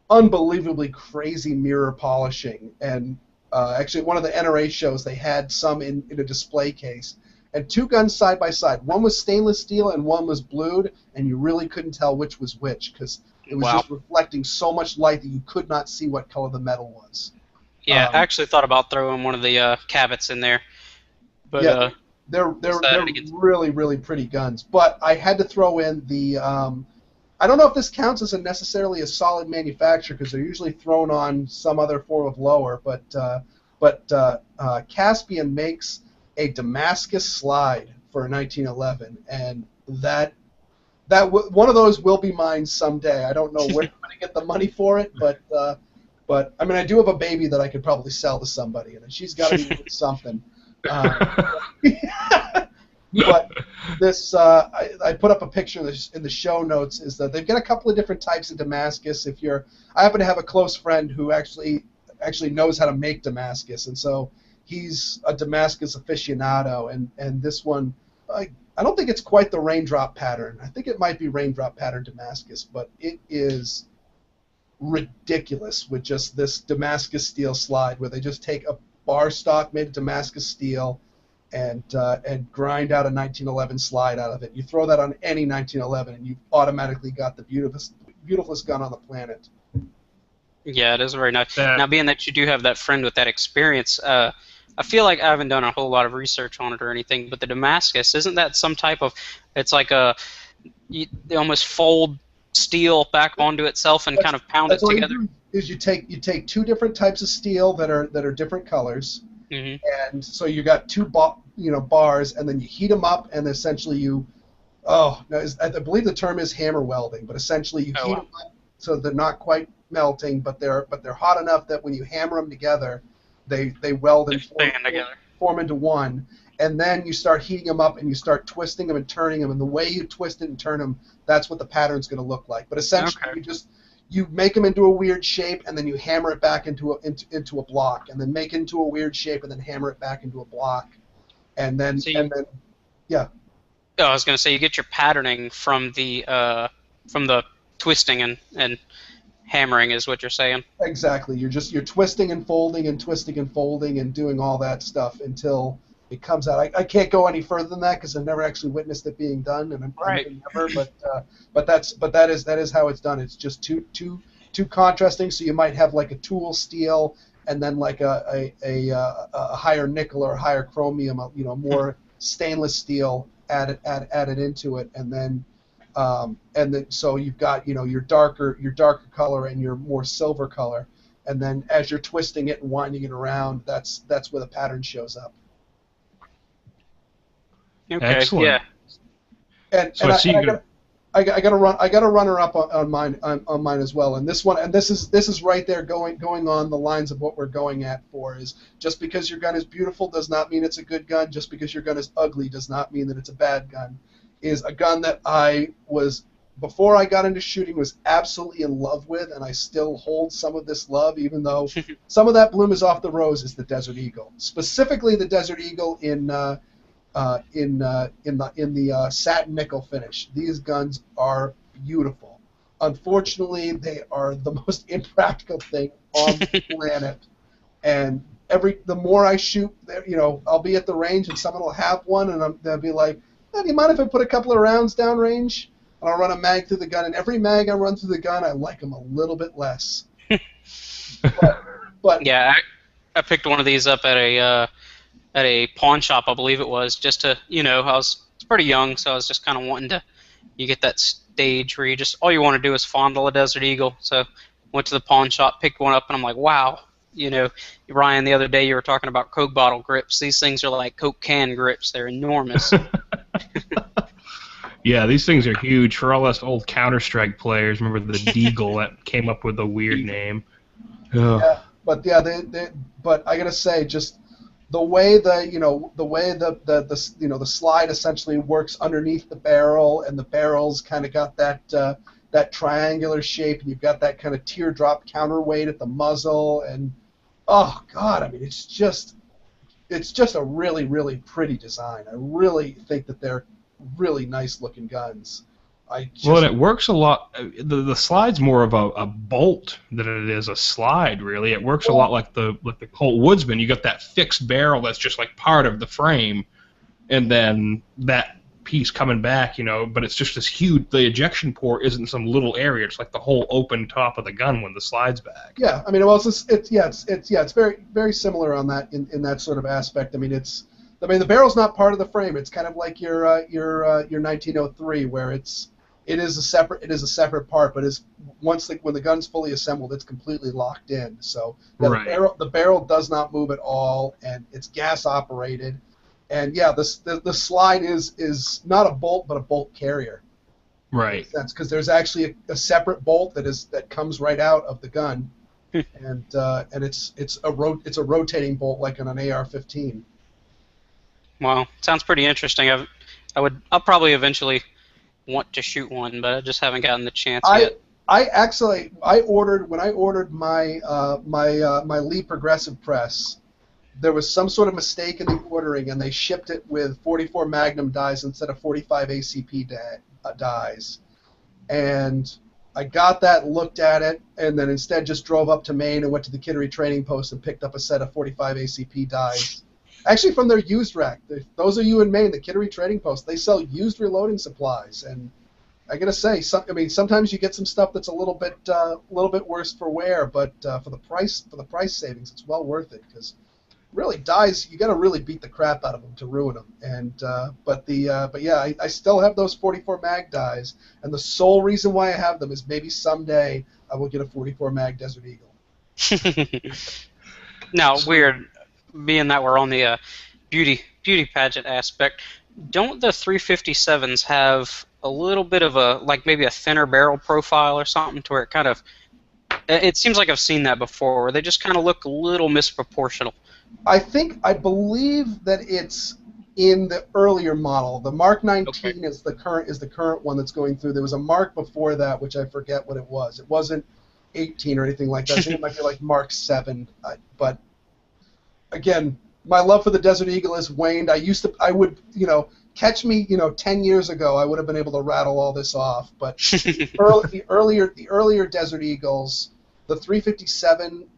unbelievably crazy mirror polishing. And actually, one of the NRA shows, they had some in a display case. And 2 guns side by side. One was stainless steel and one was blued, and you really couldn't tell which was which because it was just reflecting so much light that you could not see what color the metal was. Yeah, I actually thought about throwing one of the Cabots in there. But, yeah, they're really, really pretty guns. But I had to throw in the I don't know if this counts as necessarily a solid manufacturer because they're usually thrown on some other form of lower, but but Caspian makes a Damascus slide for 1911, and one of those will be mine someday. I don't know where I'm going to get the money for it, but I mean, I do have a baby that I could probably sell to somebody, and she's got to be worth something. But this, I put up a picture in the show notes. Is that they've got a couple of different types of Damascus. I happen to have a close friend who actually knows how to make Damascus, and so he's a Damascus aficionado. And this one, I don't think it's quite the raindrop pattern. I think it might be raindrop pattern Damascus, but it is ridiculous with just this Damascus steel slide, where they just take a bar stock made of Damascus steel and grind out a 1911 slide out of it. You throw that on any 1911, and you've automatically got the beautifulest gun on the planet. Yeah, it is very nice. Now, being that you do have that friend with that experience, I feel like I haven't done a whole lot of research on it or anything, but the Damascus, isn't that some type of, it's like they almost fold steel back onto itself and kind of pound it together? Is you take two different types of steel that are different colors, and so you got two bars, and then you heat them up, and essentially I believe the term is hammer welding, but essentially you heat them up so they're not quite melting, but they're hot enough that when you hammer them together, they weld and form into one. And then you start heating them up, and you start twisting them and turning them, and the way you twist it and turn them, that's what the pattern's going to look like. But essentially, you make them into a weird shape, and then you hammer it back into a block, and then make it into a weird shape, and then hammer it back into a block, and then yeah. Oh, I was going to say, you get your patterning from the twisting and hammering, is what you're saying. Exactly. You're twisting and folding and twisting and folding and doing all that stuff until it comes out. I can't go any further than that because I've never actually witnessed it being done, and I'm never. But that is how it's done. It's just too contrasting. So you might have like a tool steel, and then like a higher nickel or a higher chromium, more stainless steel added into it, and then so you've got your darker color and your more silver color, and then as you're twisting it and winding it around, that's where the pattern shows up. Okay. Excellent. Yeah. And I got a runner up on mine as well. And this is right there going on the lines of what we're going at for is just because your gun is beautiful does not mean it's a good gun. Just because your gun is ugly does not mean that it's a bad gun. Is a gun that I was, before I got into shooting, was absolutely in love with, and I still hold some of this love, even though some of that bloom is off the rose, is the Desert Eagle. Specifically the Desert Eagle in the satin nickel finish. These guns are beautiful. Unfortunately, they are the most impractical thing on the planet. And the more I shoot, I'll be at the range and someone will have one, and they'll be like, "Do you mind if I put a couple of rounds down range?" And I'll run a mag through the gun, and every mag I run through the gun, I like them a little bit less. but yeah, I picked one of these up at a pawn shop, I believe it was, just to, I was pretty young, so I was just kind of wanting to, you get that stage where all you want to do is fondle a Desert Eagle. So went to the pawn shop, picked one up, and I'm like, wow. Ryan, the other day you were talking about Coke bottle grips. These things are like Coke can grips. They're enormous. Yeah, these things are huge. For all us old Counter-Strike players, remember the Deagle that came up with a weird name. Yeah, but I gotta say, just the way the slide essentially works underneath the barrel, and the barrel's kind of got that triangular shape, and you've got that kind of teardrop counterweight at the muzzle, and oh god, I mean, it's just a really, really pretty design. I really think that they're really nice looking guns. Well, and it works a lot. The slide's more of a bolt than it is a slide, really. It works a lot like the Colt Woodsman. You got that fixed barrel that's just like part of the frame, and then that piece coming back, but it's just this huge. The ejection port isn't some little area. It's like the whole open top of the gun when the slide's back. Yeah, I mean, well, it's very, very similar on that in that sort of aspect. I mean, the barrel's not part of the frame. It's kind of like your 1903, where it's It is a separate part, but when the gun's fully assembled, it's completely locked in. So yeah, Right. the barrel does not move at all, and it's gas operated. And yeah, the slide is not a bolt, but a bolt carrier. Right. That's because there's actually a separate bolt that comes right out of the gun, and it's a rotating bolt like on an AR-15. Wow, sounds pretty interesting. I'll probably eventually want to shoot one, but I just haven't gotten the chance yet. I ordered my my Lee Progressive press. There was some sort of mistake in the ordering, and they shipped it with 44 Magnum dies instead of 45 ACP dies. And I got that, looked at it, and then instead just drove up to Maine and went to the Kittery Trading Post and picked up a set of 45 ACP dies. Actually, from their used rack. Those of you in Maine, the Kittery Trading Post, they sell used reloading supplies, and I gotta say, sometimes you get some stuff that's a little bit worse for wear, but for the price savings, it's well worth it, because really dies, you gotta really beat the crap out of them to ruin them. And but yeah, I still have those 44 mag dies, and the sole reason why I have them is maybe someday I will get a 44 mag Desert Eagle. Now, weird, being that we're on the beauty pageant aspect, don't the 357s have a little bit of maybe a thinner barrel profile or something, to where it seems like I've seen that before, where they just kind of look a little misproportional? I believe that it's in the earlier model. The Mark 19 is the current one that's going through. There was a Mark before that, which I forget what it was. It wasn't 18 or anything like that. I think it might be like Mark 7. But again, my love for the Desert Eagle has waned. Catch me, 10 years ago, I would have been able to rattle all this off. But the earlier Desert Eagles, the 357.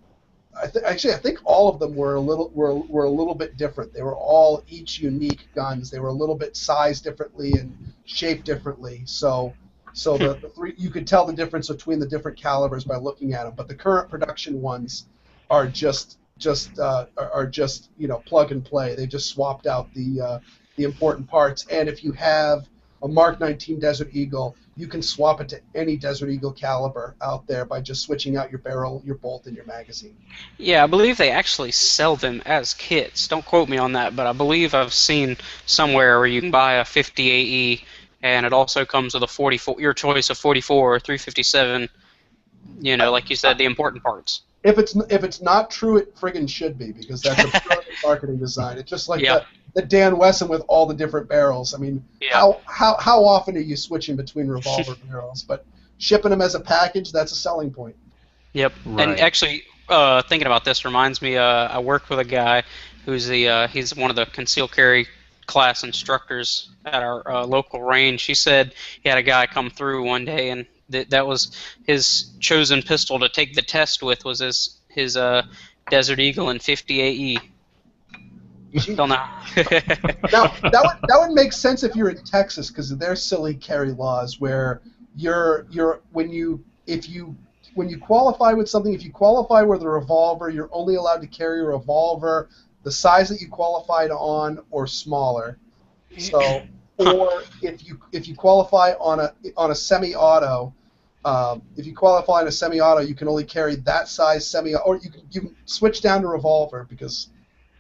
I think all of them were a little bit different. They were all each unique guns. They were a little bit sized differently and shaped differently. So the three, you could tell the difference between the different calibers by looking at them. But the current production ones are just plug and play. They just swapped out the important parts. And if you have a Mark 19 Desert Eagle, you can swap it to any Desert Eagle caliber out there by just switching out your barrel, your bolt, and your magazine. Yeah, I believe they actually sell them as kits. Don't quote me on that, but I believe I've seen somewhere where you can buy a 50 AE, and it also comes with a 44, your choice of 44 or 357. Like you said, the important parts. If it's not true, it friggin' should be, because that's a brilliant marketing design. It's just like the Dan Wesson with all the different barrels. I mean, how often are you switching between revolver barrels? But shipping them as a package, that's a selling point. Yep. Right. And actually, thinking about this reminds me, I worked with a guy who's he's one of the concealed carry class instructors at our local range. He said he had a guy come through one day, and that was his chosen pistol to take the test with, was his Desert Eagle and 50 AE. Don't know. Now that would make sense if you're in Texas, because of their silly carry laws, where when you qualify with something, if you qualify with a revolver, you're only allowed to carry a revolver the size that you qualified on or smaller. So, or if you qualify on a semi-auto, if you qualify on a semi-auto, you can only carry that size or you can switch down to revolver, because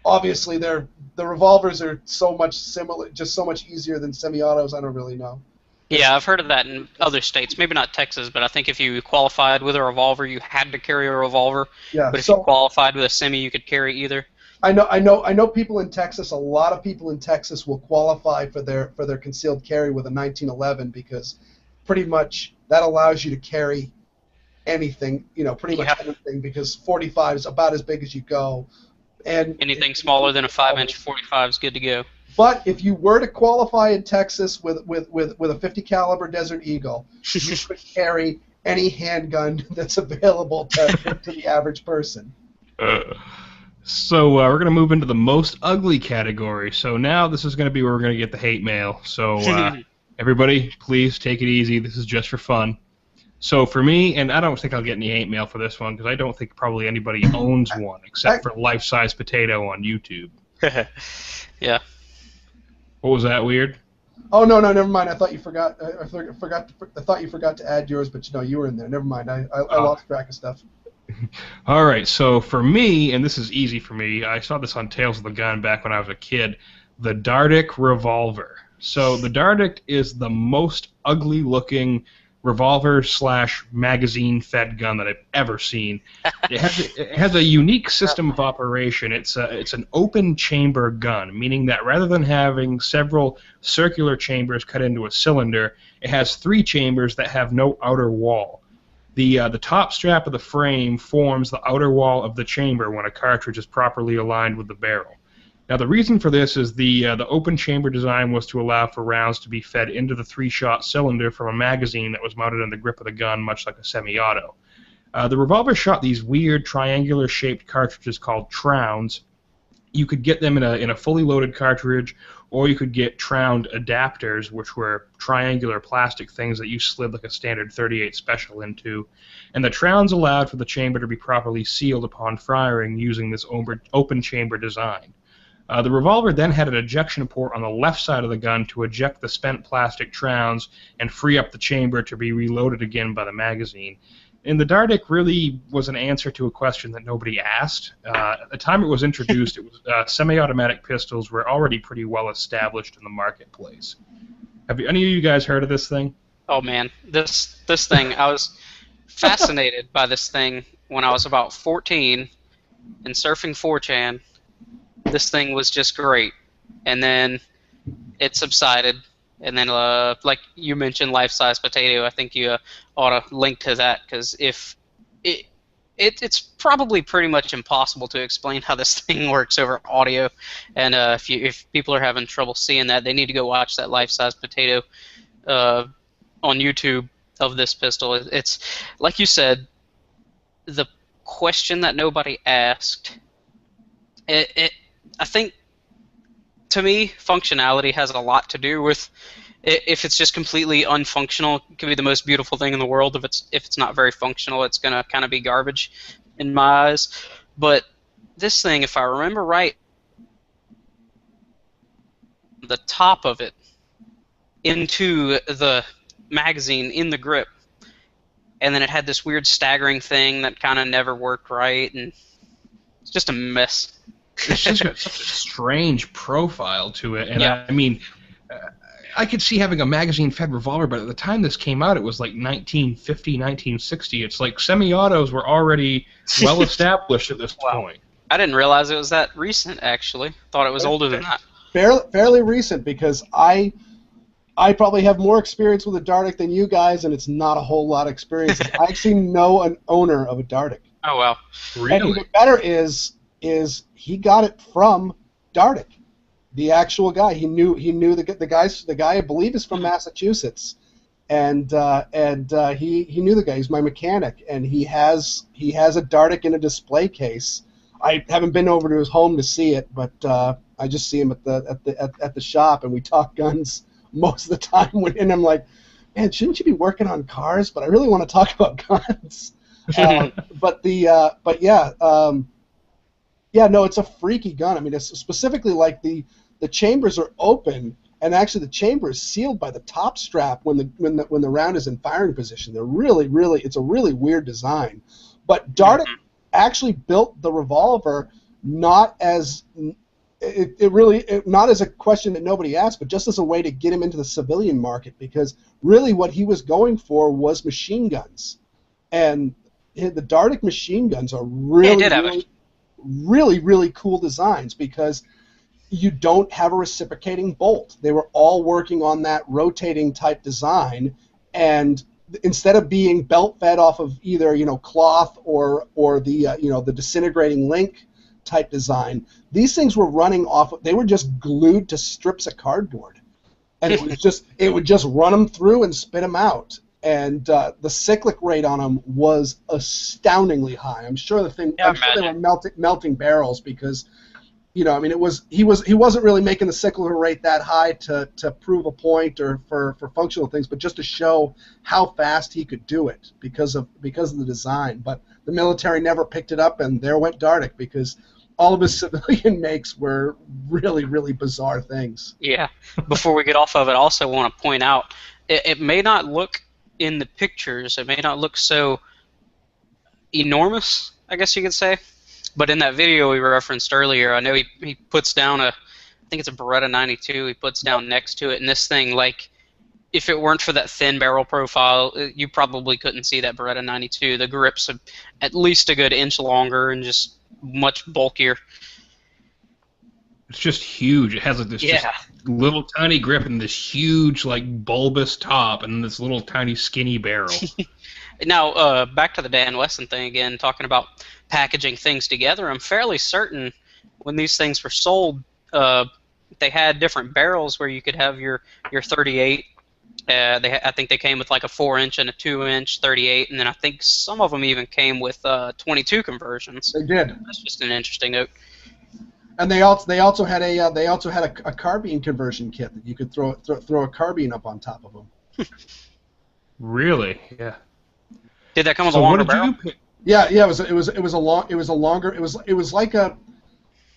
obviously the revolvers are so much similar, just so much easier than semi-autos. I don't really know. Yeah, I've heard of that in other states. Maybe not Texas, but I think if you qualified with a revolver, you had to carry a revolver. Yeah. But if you qualified with a semi, you could carry either. I know people in Texas. A lot of people in Texas will qualify for their concealed carry with a 1911, because pretty much that allows you to carry anything, pretty much anything, because 45 is about as big as you go. And anything smaller than a 5-inch 45 is good to go. But if you were to qualify in Texas with a 50 caliber Desert Eagle, you could carry any handgun that's available to the average person. So we're going to move into the most ugly category. So now this is going to be where we're going to get the hate mail. So everybody, please take it easy. This is just for fun. So for me, and I don't think I'll get any hate mail for this one, because I don't think probably anybody owns one except for Life Size Potato on YouTube. Yeah. What was that, weird? Oh no, never mind. I thought you forgot. I thought you forgot to add yours, but you were in there. Never mind. I lost track of stuff. All right, so for me, and this is easy for me, I saw this on Tales of the Gun back when I was a kid, the Dardic revolver. So the Dardic is the most ugly-looking revolver/magazine-fed gun that I've ever seen. It has a unique system of operation. It's an open-chamber gun, meaning that rather than having several circular chambers cut into a cylinder, it has 3 chambers that have no outer wall. The top strap of the frame forms the outer wall of the chamber when a cartridge is properly aligned with the barrel. Now, the reason for this is the open chamber design was to allow for rounds to be fed into the 3-shot cylinder from a magazine that was mounted on the grip of the gun, much like a semi-auto. The revolver shot these weird triangular-shaped cartridges called Trowns. You could get them in a fully loaded cartridge, or you could get Tround adapters, which were triangular plastic things that you slid like a standard .38 special into. And the Trounds allowed for the chamber to be properly sealed upon firing using this open chamber design. The revolver then had an ejection port on the left side of the gun to eject the spent plastic Trounds and free up the chamber to be reloaded again by the magazine. And the Dardic really was an answer to a question that nobody asked. At the time it was introduced, semi-automatic pistols were already pretty well established in the marketplace. Have any of you guys heard of this thing? Oh man, this thing, I was fascinated by this thing when I was about 14 and surfing 4chan. This thing was just great, and then it subsided, and then like you mentioned, life-size potato. I think you ought to link to that, because it's probably pretty much impossible to explain how this thing works over audio, and if people are having trouble seeing that, they need to go watch that life-size potato on YouTube of this pistol. It's like you said, the question that nobody asked. I think, to me, functionality has a lot to do with. If it's just completely unfunctional, it can be the most beautiful thing in the world. If it's not very functional, it's gonna kind of be garbage in my eyes. But this thing, if I remember right, the top of it into the magazine in the grip, and then it had this weird staggering thing that kind of never worked right, and it's just a mess. It's just got such a strange profile to it, and yeah. I mean, I could see having a magazine-fed revolver, but at the time this came out, it was like 1950, 1960. It's like semi-autos were already well established at this point. I didn't realize it was that recent, actually. Thought it was older than that. Fairly recent, because I probably have more experience with a Dardic than you guys, and it's not a whole lot of experience. I actually know an owner of a Dardic. Oh, wow. Really? And even better is he got it from Dardic, the actual guy. He knew the guy I believe is from Massachusetts, and he knew the guy. He's my mechanic, and he has a Dardic in a display case. I haven't been over to his home to see it, but I just see him at the shop, and we talk guns most of the time. And I'm like, man, shouldn't you be working on cars? But I really want to talk about guns. Yeah, no, it's a freaky gun. I mean, it's specifically like the chambers are open, and actually the chamber is sealed by the top strap when the round is in firing position. They're really, it's a really weird design. But Dardic actually built the revolver not as not as a question that nobody asked, but just as a way to get him into the civilian market, because really what he was going for was machine guns, and the Dardic machine guns are really cool designs, because you don't have a reciprocating bolt. They were all working on that rotating type design, and instead of being belt fed off of either cloth or the disintegrating link type design, these things were running off. They were just glued to strips of cardboard, and it would just run them through and spit them out. And the cyclic rate on them was astoundingly high. I'm sure they were melting barrels, because he wasn't really making the cyclic rate that high to prove a point or for functional things, but just to show how fast he could do it because of the design. But the military never picked it up, and there went Dardic, because all of his civilian makes were really, really bizarre things. Yeah. Before we get off of it, I also want to point out, it may not look in the pictures, it may not look so enormous, I guess you could say, but in that video we referenced earlier, I know he puts down I think it's a Beretta 92, he puts down next to it, and this thing, like, if it weren't for that thin barrel profile, you probably couldn't see that Beretta 92. The grips are at least a good inch longer and just much bulkier. It's just huge. It has like this just little tiny grip and this huge like bulbous top and this little tiny skinny barrel. Now, back to the Dan Wesson thing again, talking about packaging things together. I'm fairly certain when these things were sold, they had different barrels where you could have your 38. I think they came with like a 4-inch and a 2-inch 38, and then I think some of them even came with 22 conversions. They did. That's just an interesting note. And they also had a carbine conversion kit that you could throw a carbine up on top of them. Really? Yeah. Did that come with a longer barrel? You pick? Yeah. It was like a.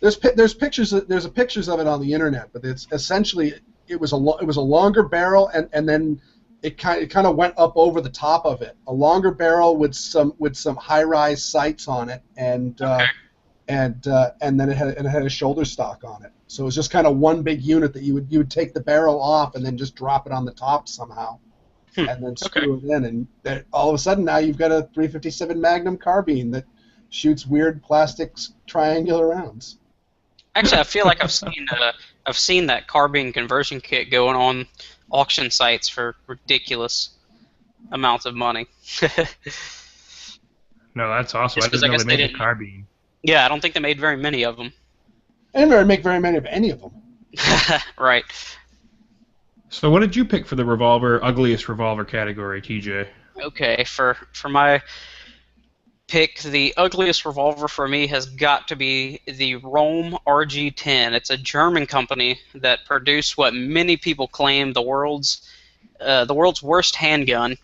There's pictures of it on the internet, but it's essentially it was a longer barrel and then it kind of went up over the top of it. A longer barrel with some high-rise sights on it and. Okay. And then it had a shoulder stock on it, so it was just kind of one big unit that you would take the barrel off and then just drop it on the top somehow, and then screw it in, and all of a sudden now you've got a .357 Magnum carbine that shoots weird plastic triangular rounds. Actually, I feel like I've seen that carbine conversion kit going on auction sites for ridiculous amounts of money. No, that's awesome. I didn't know they made a carbine. Yeah, I don't think they made very many of them. They didn't make very many of any of them. Right. So what did you pick for the ugliest revolver category, TJ? Okay, for my pick, the ugliest revolver for me has got to be the Rohm RG10. It's a German company that produced what many people claim the world's worst handgun.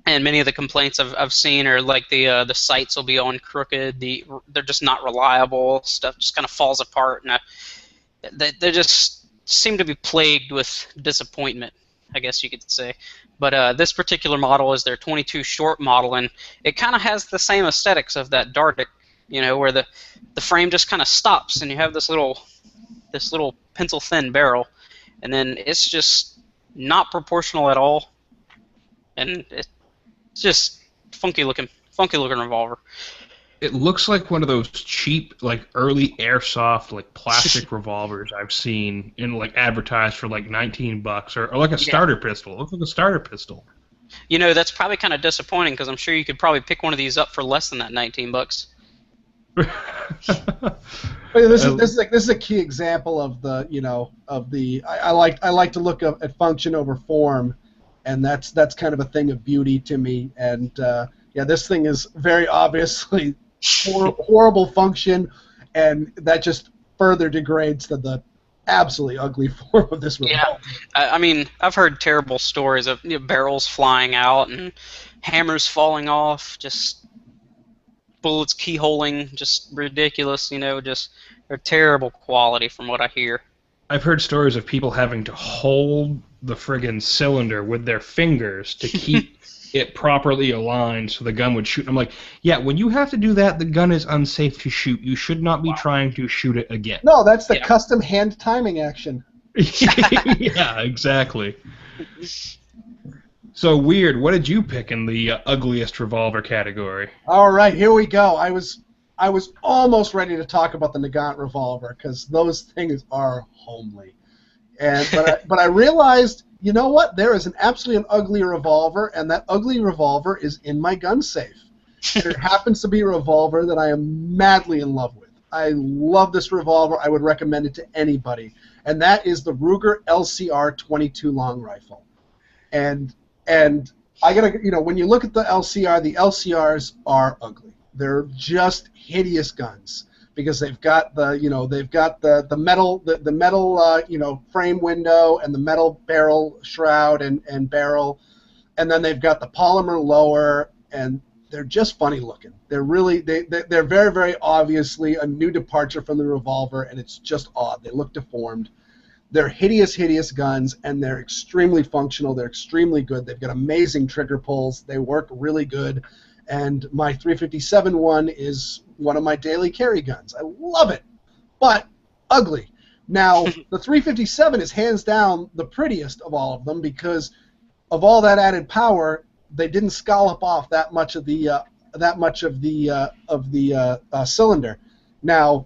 And many of the complaints I've seen are like the sights will be on crooked, they're just not reliable, stuff just kind of falls apart, and they just seem to be plagued with disappointment, I guess you could say. But this particular model is their 22 short model, and it kind of has the same aesthetics of that Dartic, where the frame just kind of stops, and you have this little pencil thin barrel, and then it's just not proportional at all, and it's just funky looking revolver. It looks like one of those cheap, like early airsoft, like plastic revolvers I've seen in like advertised for like $19 or like a starter pistol. It looks like a starter pistol. That's probably kind of disappointing because I'm sure you could probably pick one of these up for less than that $19. This is a key example of I like to look at function over form. And that's kind of a thing of beauty to me. And this thing is very obviously horrible function, and that just further degrades the absolutely ugly form of this revolver. Yeah, I mean, I've heard terrible stories of barrels flying out and hammers falling off, just bullets keyholing, just ridiculous. Just they're terrible quality from what I hear. I've heard stories of people having to hold the friggin' cylinder with their fingers to keep it properly aligned so the gun would shoot. I'm like, yeah, when you have to do that, the gun is unsafe to shoot. You should not be trying to shoot it again. No, that's the custom hand timing action. Yeah, exactly. So, Weird, what did you pick in the ugliest revolver category? All right, here we go. I was almost ready to talk about the Nagant revolver because those things are homely. But I realized, you know what? There is an absolutely ugly revolver, and that ugly revolver is in my gun safe. It happens to be a revolver that I am madly in love with. I love this revolver. I would recommend it to anybody, and that is the Ruger LCR 22 long rifle. And I gotta, when you look at the LCRs are ugly. They're just hideous guns. Because they've got the metal frame window and the metal barrel shroud and barrel, and then they've got the polymer lower, and they're just funny looking. They're really they're very, very obviously a new departure from the revolver, and it's just odd. They look deformed. They're hideous, hideous guns, and they're extremely functional. They're extremely good. They've got amazing trigger pulls. They work really good. And my 357 one is one of my daily carry guns. I love it, but ugly. Now, the 357 is hands down the prettiest of all of them because of all that added power. They didn't scallop off that much of the cylinder. Now,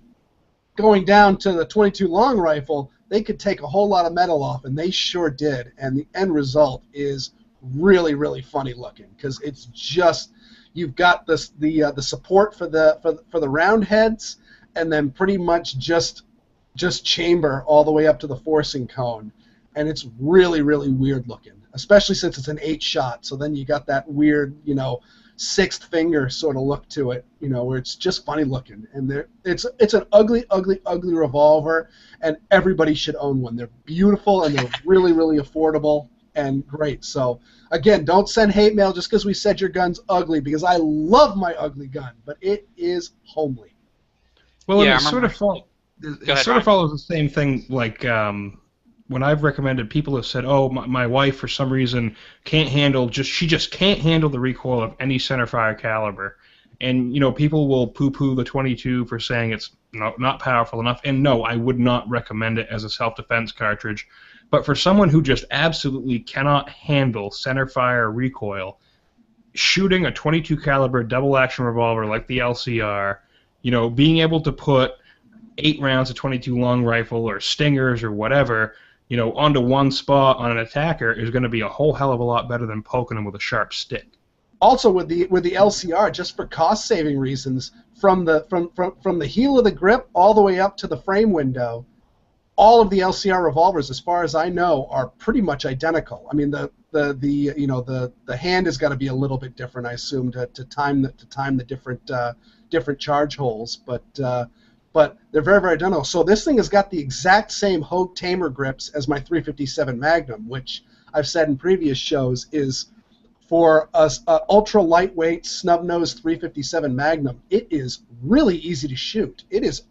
going down to the 22 long rifle, they could take a whole lot of metal off, and they sure did. And the end result is really, really funny looking because it's just you've got the support for the round heads, and then pretty much just chamber all the way up to the forcing cone, and it's really, really weird looking. Especially since it's an 8-shot, so then you got that weird, sixth finger sort of look to it, where it's just funny looking. And it's an ugly, ugly, ugly revolver, and everybody should own one. They're beautiful, and they're really, really affordable and great. So, again, don't send hate mail just because we said your gun's ugly, because I love my ugly gun, but it is homely. Well, Yeah, it sort of follows the same thing like... when I've recommended, people have said, "Oh, my wife for some reason can't handle she just can't handle the recoil of any centerfire caliber," and people will poo-poo the 22 for saying it's not powerful enough. And no, I would not recommend it as a self-defense cartridge. But for someone who just absolutely cannot handle centerfire recoil, shooting a 22 caliber double-action revolver like the LCR, being able to put 8 rounds of 22 long rifle or stingers or whatever, onto one spot on an attacker is going to be a whole hell of a lot better than poking them with a sharp stick. Also, with the LCR, just for cost-saving reasons, from the heel of the grip all the way up to the frame window, all of the LCR revolvers, as far as I know, are pretty much identical. I mean, the hand has got to be a little bit different, I assume, to time the different charge holes, but they're very, very identical. So this thing has got the exact same Hogue Tamer grips as my 357 Magnum, which I've said in previous shows is for a ultra lightweight snub-nosed 357 Magnum. It is really easy to shoot. It is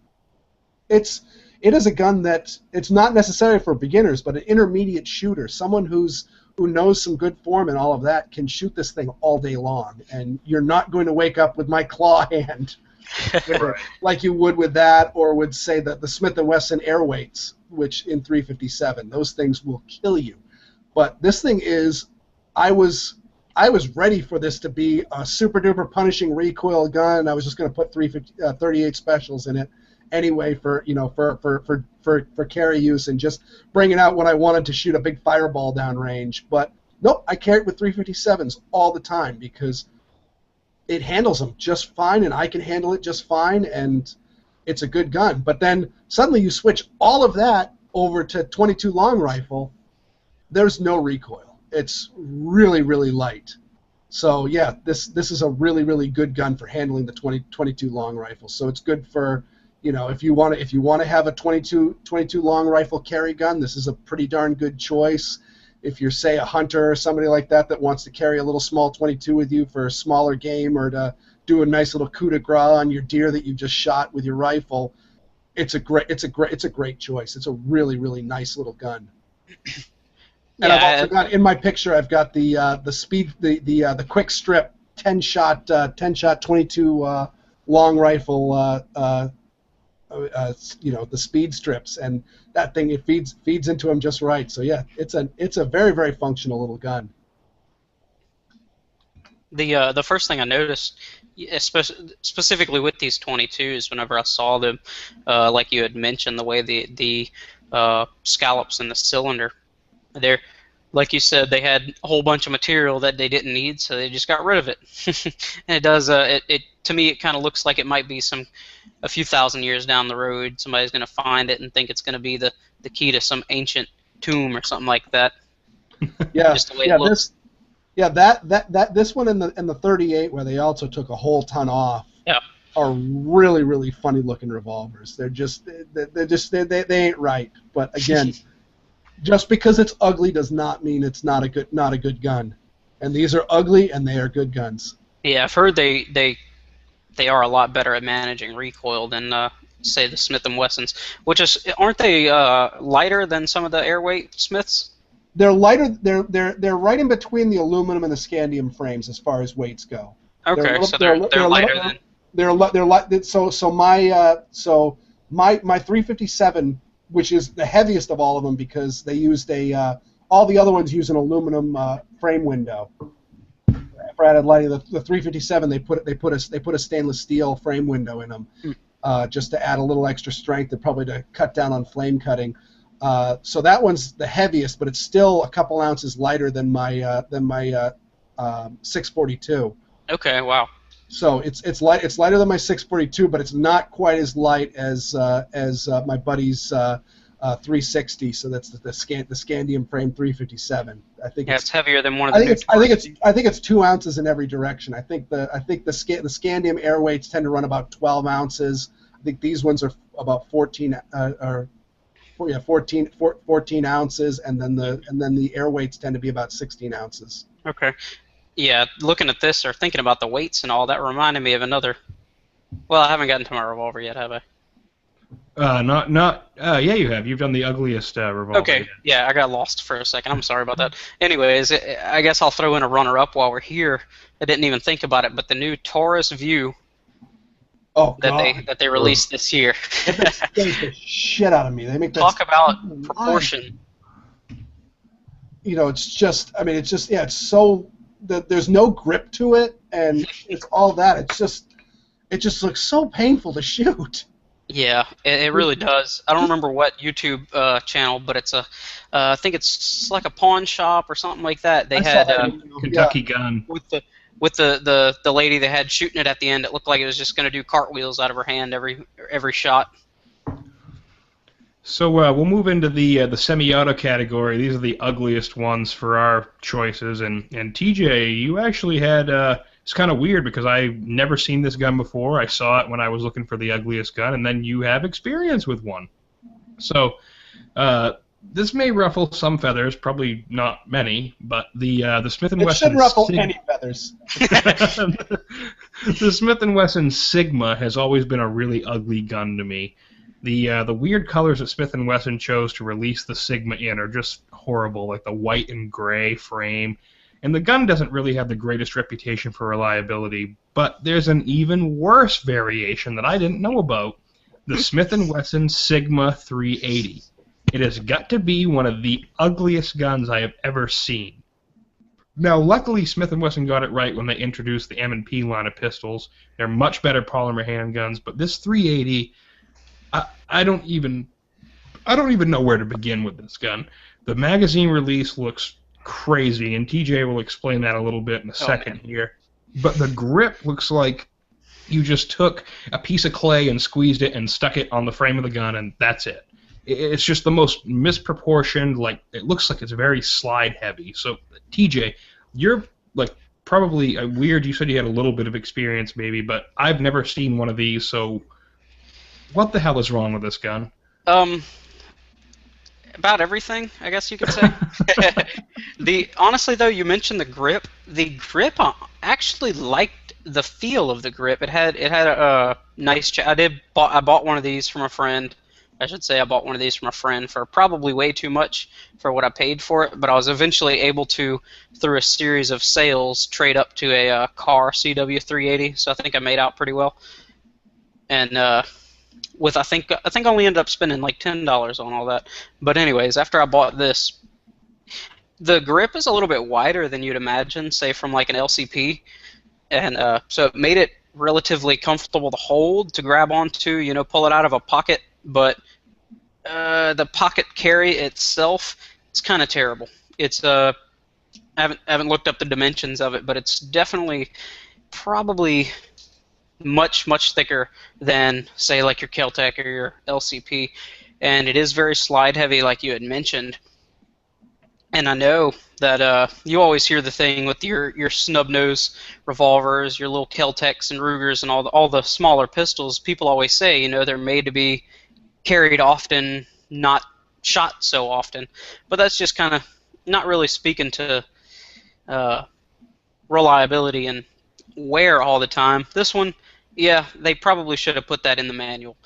a gun that it's not necessary for beginners, but an intermediate shooter, someone who knows some good form and all of that, can shoot this thing all day long, and you're not going to wake up with my claw hand. Like you would with that, or would say that the Smith & Wesson Airweights, which in 357, those things will kill you. But this thing is, I was ready for this to be a super duper punishing recoil gun. I was just going to put 38 specials in it anyway for carry use and just bring it out when I wanted to shoot a big fireball downrange. But nope, I carry it with 357s all the time because it handles them just fine, and I can handle it just fine, and it's a good gun. But then suddenly you switch all of that over to 22 long rifle, there's no recoil. It's really, really light. So yeah, this is a really, really good gun for handling the 22 long rifle. So it's good for, if you want to have a 22 long rifle carry gun, this is a pretty darn good choice. If you're, say, a hunter or somebody like that wants to carry a little small 22 with you for a smaller game, or to do a nice little coup de grace on your deer that you just shot with your rifle, it's a great choice. It's a really, really nice little gun. And I've also got in my picture, I've got the quick strip 10-shot 22 long rifle the speed strips, and that thing, it feeds into them just right. So yeah, it's a very, very functional little gun. The first thing I noticed, specifically with these 22s, whenever I saw them, like you had mentioned, the way the scallops in the cylinder, they're, like you said, they had a whole bunch of material that they didn't need, so they just got rid of it. And it does, to me, it kind of looks like it might be a few thousand years down the road, somebody's going to find it and think it's going to be the key to some ancient tomb or something like that. Yeah, just the way it looks. This one in the 38, where they also took a whole ton off, yeah, are really, really funny looking revolvers. They ain't right. But again, just because it's ugly does not mean it's not a good gun. And these are ugly, and they are good guns. Yeah, I've heard they are a lot better at managing recoil than say the Smith and Wessons, which is aren't they lighter than some of the airweight Smiths? They're lighter. They're right in between the aluminum and the scandium frames as far as weights go. Okay, so they're lighter than. They're light. So my 357, which is the heaviest of all of them, because they used all the other ones use an aluminum frame window. For added lighting, the 357 they put a stainless steel frame window in them, just to add a little extra strength and probably to cut down on flame cutting. So that one's the heaviest, but it's still a couple ounces lighter than my 642. Okay, wow. So it's lighter than my 642, but it's not quite as light as my buddy's 360. So that's the scandium frame 357. I think it's heavier than one of the. I think it's 2 ounces in every direction. I think the scandium airweights tend to run about 12 ounces. I think these ones are about 14 ounces, and then the airweights tend to be about 16 ounces. Okay. Yeah, looking at this or thinking about the weights and all, that reminded me of another. Well, I haven't gotten to my revolver yet, have I? Yeah, you have. You've done the ugliest revolver. Okay, yeah, I got lost for a second. I'm sorry about that. Anyways, I guess I'll throw in a runner-up while we're here. I didn't even think about it, but the new Taurus View that they released this year. They scared the shit out of me. They make that talk about proportion. You know, it's just so there's no grip to it, and it's all that. It just looks so painful to shoot. Yeah, it really does. I don't remember what YouTube channel, but it's I think it's like a pawn shop or something like that. They had Kentucky Gun with the lady they had shooting it at the end. It looked like it was just going to do cartwheels out of her hand every shot. So we'll move into the semi-auto category. These are the ugliest ones for our choices. And TJ, you actually had it's kind of weird because I've never seen this gun before. I saw it when I was looking for the ugliest gun, and then you have experience with one. So this may ruffle some feathers, probably not many, but the Smith & Wesson. It should ruffle any feathers. The Smith & Wesson Sigma has always been a really ugly gun to me. The weird colors that Smith & Wesson chose to release the Sigma in are just horrible, like the white and gray frame. And the gun doesn't really have the greatest reputation for reliability, but there's an even worse variation that I didn't know about, the Smith & Wesson Sigma 380. It has got to be one of the ugliest guns I have ever seen. Now, luckily, Smith & Wesson got it right when they introduced the M&P line of pistols. They're much better polymer handguns, but this 380, I don't even know where to begin with this gun. The magazine release looks crazy, and TJ will explain that a little bit in a second here. But the grip looks like you just took a piece of clay and squeezed it and stuck it on the frame of the gun, and that's it. It's just the most misproportioned, like, it looks like it's very slide heavy. So, TJ, you're, like, probably weird. You said you had a little bit of experience, maybe, but I've never seen one of these, so what the hell is wrong with this gun? About everything, I guess you could say. Honestly, though, you mentioned the grip. The grip, I actually liked the feel of the grip. It had a nice. I bought one of these from a friend. I should say I bought one of these from a friend for probably way too much for what I paid for it. But I was eventually able to, through a series of sales, trade up to a car CW380. So I think I made out pretty well. And I think I only ended up spending like $10 on all that. But anyways, after I bought this, the grip is a little bit wider than you'd imagine, say from like an LCP, and so it made it relatively comfortable to hold, to grab onto, pull it out of a pocket. But the pocket carry itself, it's kind of terrible. It's I haven't looked up the dimensions of it, but it's definitely probably much thicker than, say, like your Kel-Tec or your LCP, and it is very slide heavy, like you had mentioned. And I know that you always hear the thing with your snub nose revolvers, your little Kel-Tecs and Rugers, and all the smaller pistols. People always say, they're made to be carried often, not shot so often. But that's just kind of not really speaking to reliability and wear all the time. This one, yeah, they probably should have put that in the manual.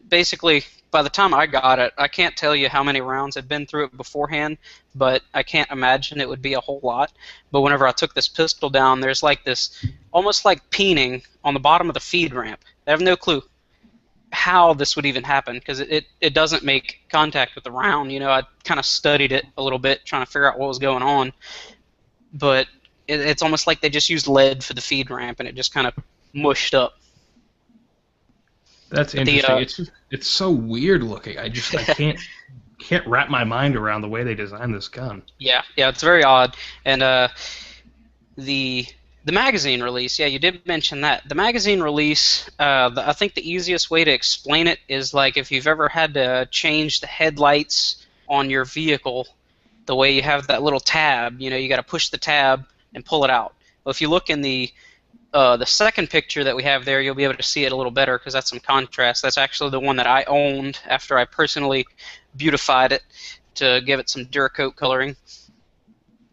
Basically, by the time I got it, I can't tell you how many rounds had been through it beforehand, but I can't imagine it would be a whole lot. But whenever I took this pistol down, there's like this, almost like peening on the bottom of the feed ramp. I have no clue how this would even happen, because it doesn't make contact with the round. You know, I kind of studied it a little bit, trying to figure out what was going on. But it's almost like they just used lead for the feed ramp, and it just kind of mushed up. That's interesting. It's so weird looking. I can't wrap my mind around the way they designed this gun. Yeah, it's very odd. And the magazine release, yeah, you did mention that. The magazine release, I think the easiest way to explain it is like if you've ever had to change the headlights on your vehicle, the way you have that little tab, you know, you got to push the tab and pull it out. Well, if you look in the second picture that we have there, you'll be able to see it a little better because that's some contrast. That's actually the one that I owned after I personally beautified it to give it some Duracoat coloring.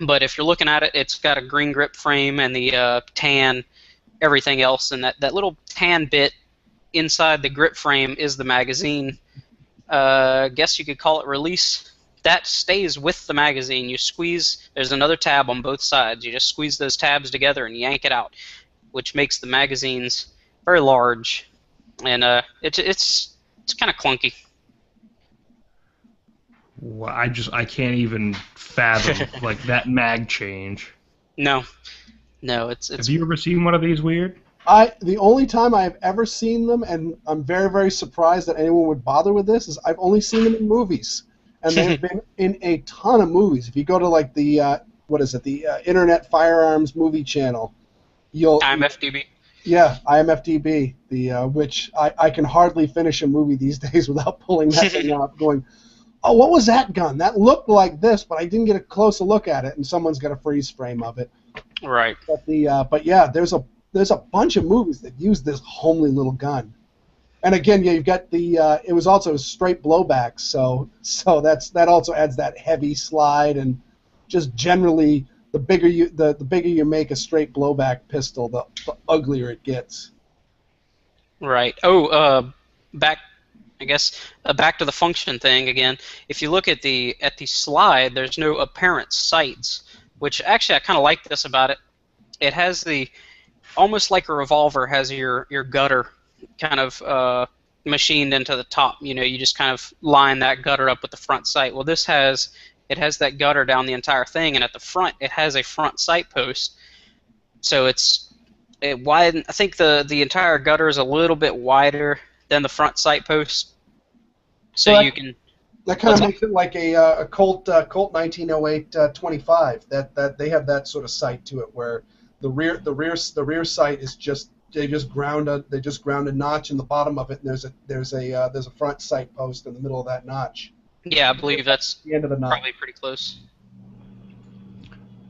But if you're looking at it, it's got a green grip frame and the tan, everything else, and that little tan bit inside the grip frame is the magazine. Guess you could call it release. That stays with the magazine. You squeeze, there's another tab on both sides. You just squeeze those tabs together and yank it out, which makes the magazines very large, and it's kind of clunky. Well, I can't even fathom like that mag change. No, it's. Have you ever seen one of these weird? The only time I've ever seen them, and I'm very, very surprised that anyone would bother with this, is I've only seen them in movies, and they've been in a ton of movies. If you go to like the the Internet Firearms Movie Channel, IMFDB. Yeah, IMFDB, which I can hardly finish a movie these days without pulling that thing up, going, oh, what was that gun? That looked like this, but I didn't get a closer look at it, and someone's got a freeze frame of it. Right. But yeah, there's a bunch of movies that use this homely little gun. And again, yeah, you've got it was also a straight blowback, so that also adds that heavy slide, and just generally the bigger you make a straight blowback pistol, the uglier it gets. Right. Oh, back to the function thing again. If you look at the slide, there's no apparent sights, which actually I kind of like this about it. It has almost like a revolver has your gutter kind of machined into the top. You know, you just kind of line that gutter up with the front sight. Well, this has that gutter down the entire thing, and at the front it has a front sight post. So it widen. I think the entire gutter is a little bit wider than the front sight post. So you can. That kind of makes it like a Colt 1908 25. That they have that sort of sight to it, where the rear sight is just they just ground a notch in the bottom of it, and there's a front sight post in the middle of that notch. Yeah, I believe that's the end of the notch. Probably pretty close.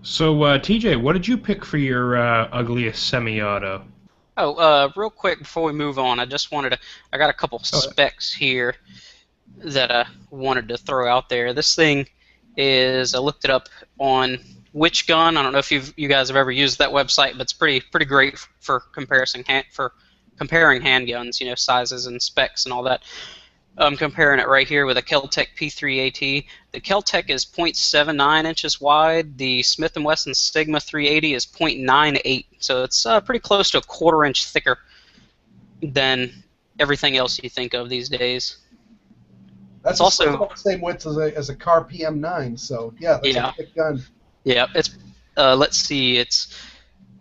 So TJ, what did you pick for your ugliest semi-auto? Oh, real quick before we move on, I got a couple specs here that I wanted to throw out there. This thing is, I looked it up on Which Gun. I don't know if you guys have ever used that website, but it's pretty great for comparing handguns, you know, sizes and specs and all that. I'm comparing it right here with a Kel-Tec P3AT. The Kel-Tec is 0.79 inches wide. The Smith & Wesson Sigma 380 is 0.98, so it's pretty close to a quarter-inch thicker than everything else you think of these days. That's also about the same width as a Car PM9, so yeah, that's a thick gun. Yeah, it's let's see, it's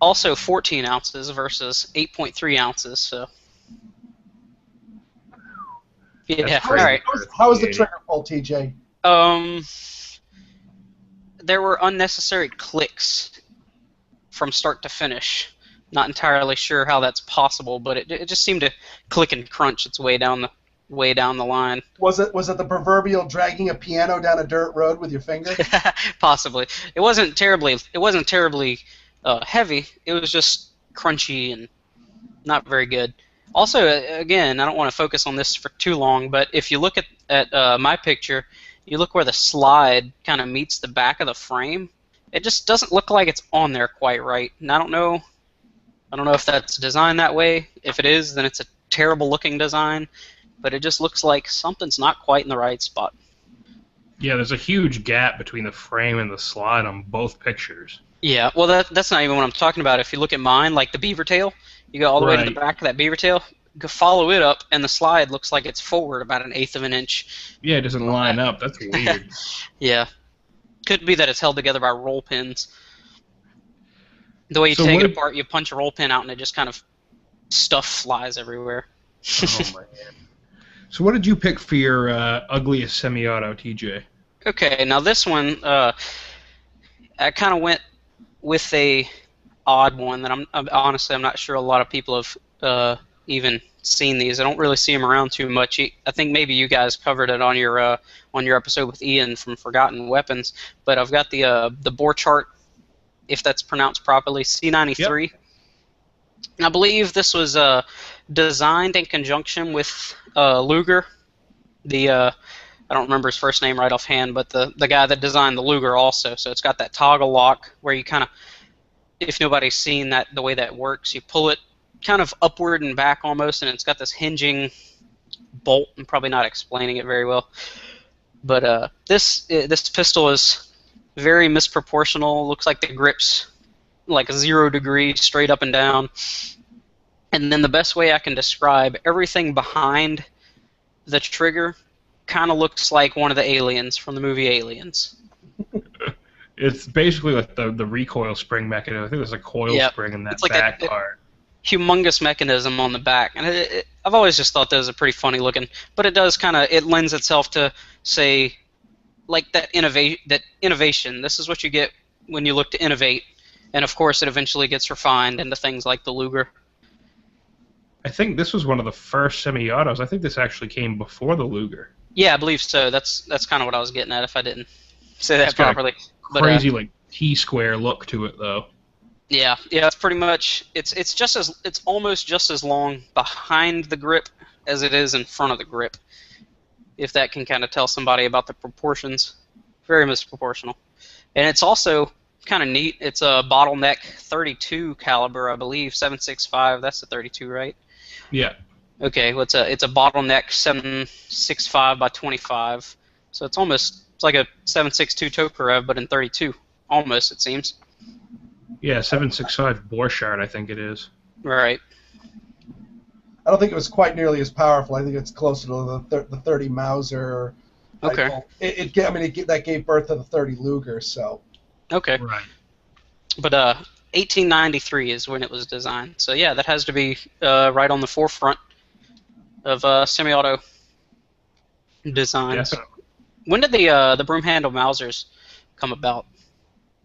also 14 ounces versus 8.3 ounces, so. Yeah, all right. How was the trigger pull, TJ? There were unnecessary clicks from start to finish. Not entirely sure how that's possible, but it just seemed to click and crunch its way down the line. Was it the proverbial dragging a piano down a dirt road with your finger? Possibly. It wasn't terribly heavy. It was just crunchy and not very good. Also, again, I don't want to focus on this for too long, but if you look at my picture, you look where the slide kind of meets the back of the frame. It just doesn't look like it's on there quite right, and I don't know I don't know if that's designed that way. If it is, then it's a terrible looking design, but it just looks like something's not quite in the right spot. Yeah, there's a huge gap between the frame and the slide on both pictures. Yeah, well, that's not even what I'm talking about. If you look at mine, like the beaver tail, you go all the way to the back of that beaver tail, go follow it up, and the slide looks like it's forward about 1/8 of an inch. Yeah, it doesn't line up. That's weird. Yeah. Could be that it's held together by roll pins. The way you take it apart, you punch a roll pin out, and it just kind of stuff flies everywhere. Oh, man. So what did you pick for your ugliest semi-auto, TJ? Okay, now this one, I kind of went with a odd one that honestly I'm not sure a lot of people have even seen these. I don't really see them around too much. I think maybe you guys covered it on your episode with Ian from Forgotten Weapons. But I've got the bore chart, if that's pronounced properly, C93. Yep. And I believe this was designed in conjunction with Luger. I don't remember his first name right offhand, but the guy that designed the Luger also. So it's got that toggle lock where you kind of, if nobody's seen that the way that works, you pull it kind of upward and back almost, and it's got this hinging bolt. I'm probably not explaining it very well, but this pistol is very misproportional. Looks like the grip's like 0 degree straight up and down. And then the best way I can describe everything behind the trigger kind of looks like one of the aliens from the movie Aliens. It's basically like the recoil spring mechanism. I think there's a coil spring in that it's like back part. Humongous mechanism on the back, and I've always just thought those are pretty funny looking. But it does it lends itself to say, like that innovation. This is what you get when you look to innovate, and of course it eventually gets refined into things like the Luger. I think this was one of the first semi-autos. I think this actually came before the Luger. Yeah, I believe so. That's kind of what I was getting at if I didn't say that properly. Crazy like T-square look to it though. Yeah, it's pretty much it's almost just as long behind the grip as it is in front of the grip. If that can kind of tell somebody about the proportions, very misproportional. And it's also kind of neat. It's a bottleneck 32 caliber, I believe, 7.65. That's the 32, right? Yeah. Okay, well, it's a bottleneck 7.65 by 25, so it's like a 7.62 Tokarev, but in 32, almost it seems. Yeah, 7.65 Borchardt, I think it is. Right. I don't think it was quite nearly as powerful. I think it's closer to the 30 Mauser. Okay. That gave birth to the 30 Luger, so. Okay. Right. But 1893 is when it was designed, so yeah, that has to be right on the forefront of semi-auto designs. Definitely. When did the broom handle Mausers come about?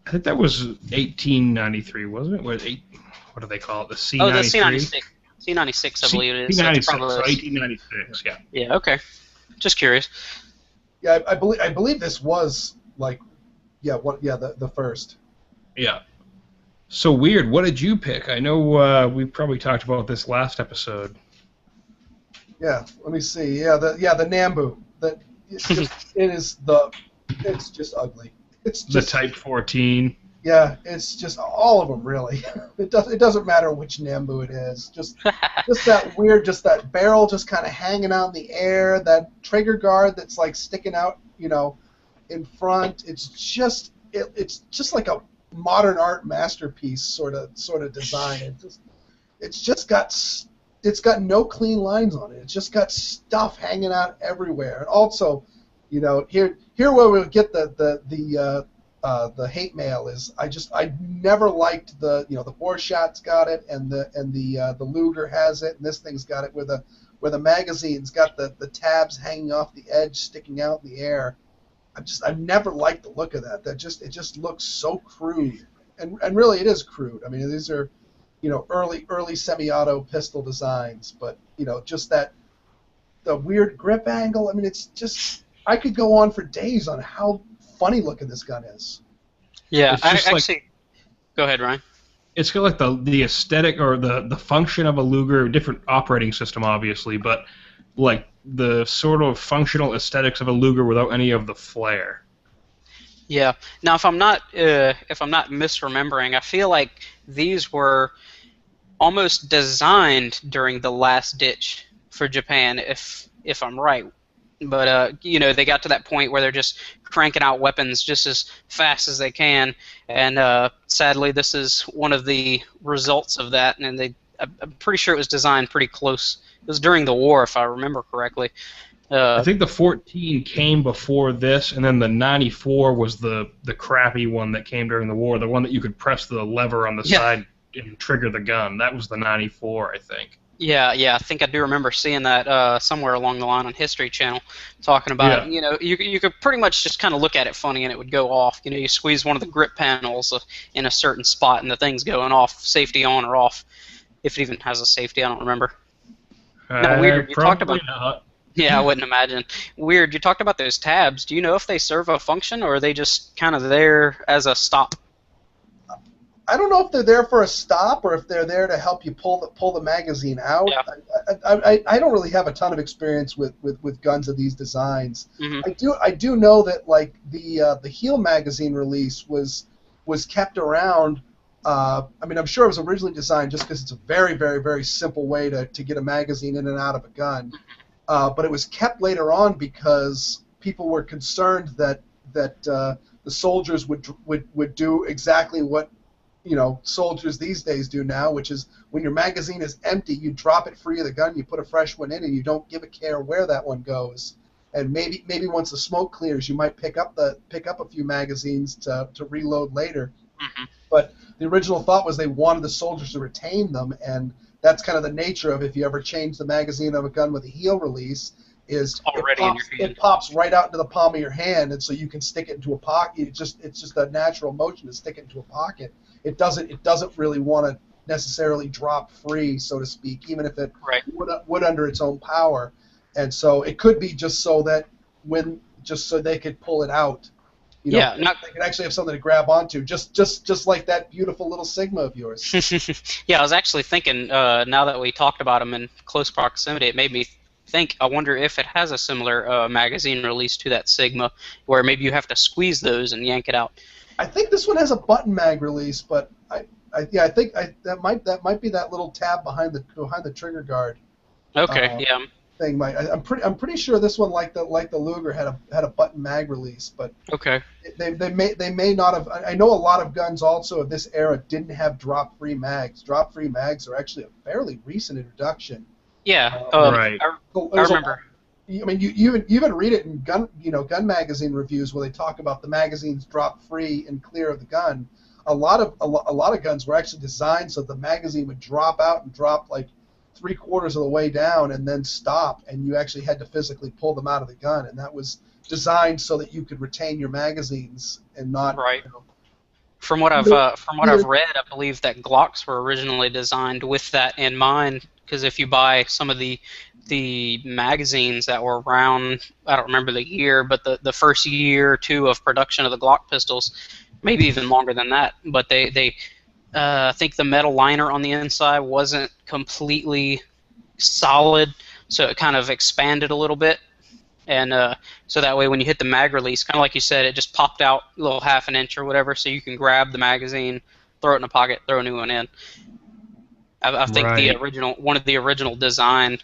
I think that was 1893, wasn't it? What do they call it? The C93? Oh, the C96. C96, I believe it is. C96, so 1896, yeah. Yeah, okay. Just curious. Yeah, I believe this was the first. Yeah. So weird. What did you pick? I know we probably talked about this last episode. Yeah, let me see. Yeah, the Nambu. It's just ugly. It's just the Type 14. Yeah, it's just all of them really. It doesn't matter which Nambu it is. Just that weird, just that barrel just kind of hanging out in the air. That trigger guard that's like sticking out, in front. It's just like a modern art masterpiece sort of design. It's got no clean lines on it. It's just got stuff hanging out everywhere. And also, here where we get the hate mail is I never liked the Borchardt's got it and the Luger has it, and this thing's got it where the magazine's got the tabs hanging off the edge sticking out in the air. I've never liked the look of that. It just looks so crude, and really it is crude. I mean, these are early semi-auto pistol designs, but just the weird grip angle. I mean, it's just, I could go on for days on how funny looking this gun is. Yeah, go ahead, Ryan. It's got like the aesthetic or the function of a Luger, different operating system obviously, but like the sort of functional aesthetics of a Luger without any of the flair. Yeah. Now, if I'm not misremembering, I feel like these were almost designed during the last ditch for Japan, if I'm right. But they got to that point where they're just cranking out weapons just as fast as they can, and sadly, this is one of the results of that. And I'm pretty sure it was designed pretty close. It was during the war, if I remember correctly. I think the 14 came before this, and then the 94 was the crappy one that came during the war, the one that you could press the lever on the side and trigger the gun. That was the 94, I think. Yeah, I think I do remember seeing that somewhere along the line on History Channel, talking about you could pretty much just kind of look at it funny and it would go off. You squeeze one of the grip panels in a certain spot and the thing's going off, safety on or off, if it even has a safety. I don't remember. No, weird. You talked about. Not. Yeah, I wouldn't imagine. Weird. You talked about those tabs. Do you know if they serve a function or are they just kind of there as a stop? I don't know if they're there for a stop or if they're there to help you pull the magazine out. Yeah. I don't really have a ton of experience with guns of these designs. Mm-hmm. I do know that like the heel magazine release was kept around. I mean, I'm sure it was originally designed just because it's a very, very, very simple way to get a magazine in and out of a gun. But it was kept later on because people were concerned that the soldiers would do exactly what soldiers these days do now, which is when your magazine is empty, you drop it free of the gun, you put a fresh one in, and you don't give a care where that one goes. And maybe once the smoke clears, you might pick up a few magazines to reload later. Mm-hmm. But the original thought was they wanted the soldiers to retain them, and that's kind of the nature of if you ever change the magazine of a gun with a heel release, is it pops right out into the palm of your hand, and so you can stick it into a pocket. It's just a natural motion to stick it into a pocket. It doesn't really want to necessarily drop free, so to speak, even if it would under its own power. And so it could be just so they could pull it out. They could actually have something to grab onto, just like that beautiful little Sigma of yours. Yeah, I was actually thinking, now that we talked about them in close proximity, it made me think, I wonder if it has a similar magazine release to that Sigma, where maybe you have to squeeze those and yank it out. I think this one has a button mag release, but I think that might be that little tab behind the trigger guard. Okay, yeah. Thing. I'm pretty sure this one, like the Luger, had a button mag release, but okay. They may not have. I know a lot of guns also of this era didn't have drop-free mags. Drop-free mags are actually a fairly recent introduction. Yeah, right. I remember. I mean, you even read it in gun magazine reviews where they talk about the magazines drop free and clear of the gun. A lot of guns were actually designed so the magazine would drop out and drop like 3/4 of the way down and then stop, and you actually had to physically pull them out of the gun, and that was designed so that you could retain your magazines and not. Right. From what I've read, I believe that Glocks were originally designed with that in mind, because if you buy some of the magazines that were around, I don't remember the year, but the first year or two of production of the Glock pistols, maybe even longer than that, but they I think the metal liner on the inside wasn't completely solid, so it kind of expanded a little bit, and so that way when you hit the mag release, kind of like you said, it just popped out a little half an inch or whatever, so you can grab the magazine, throw it in a pocket, throw a new one in. I think one of the original design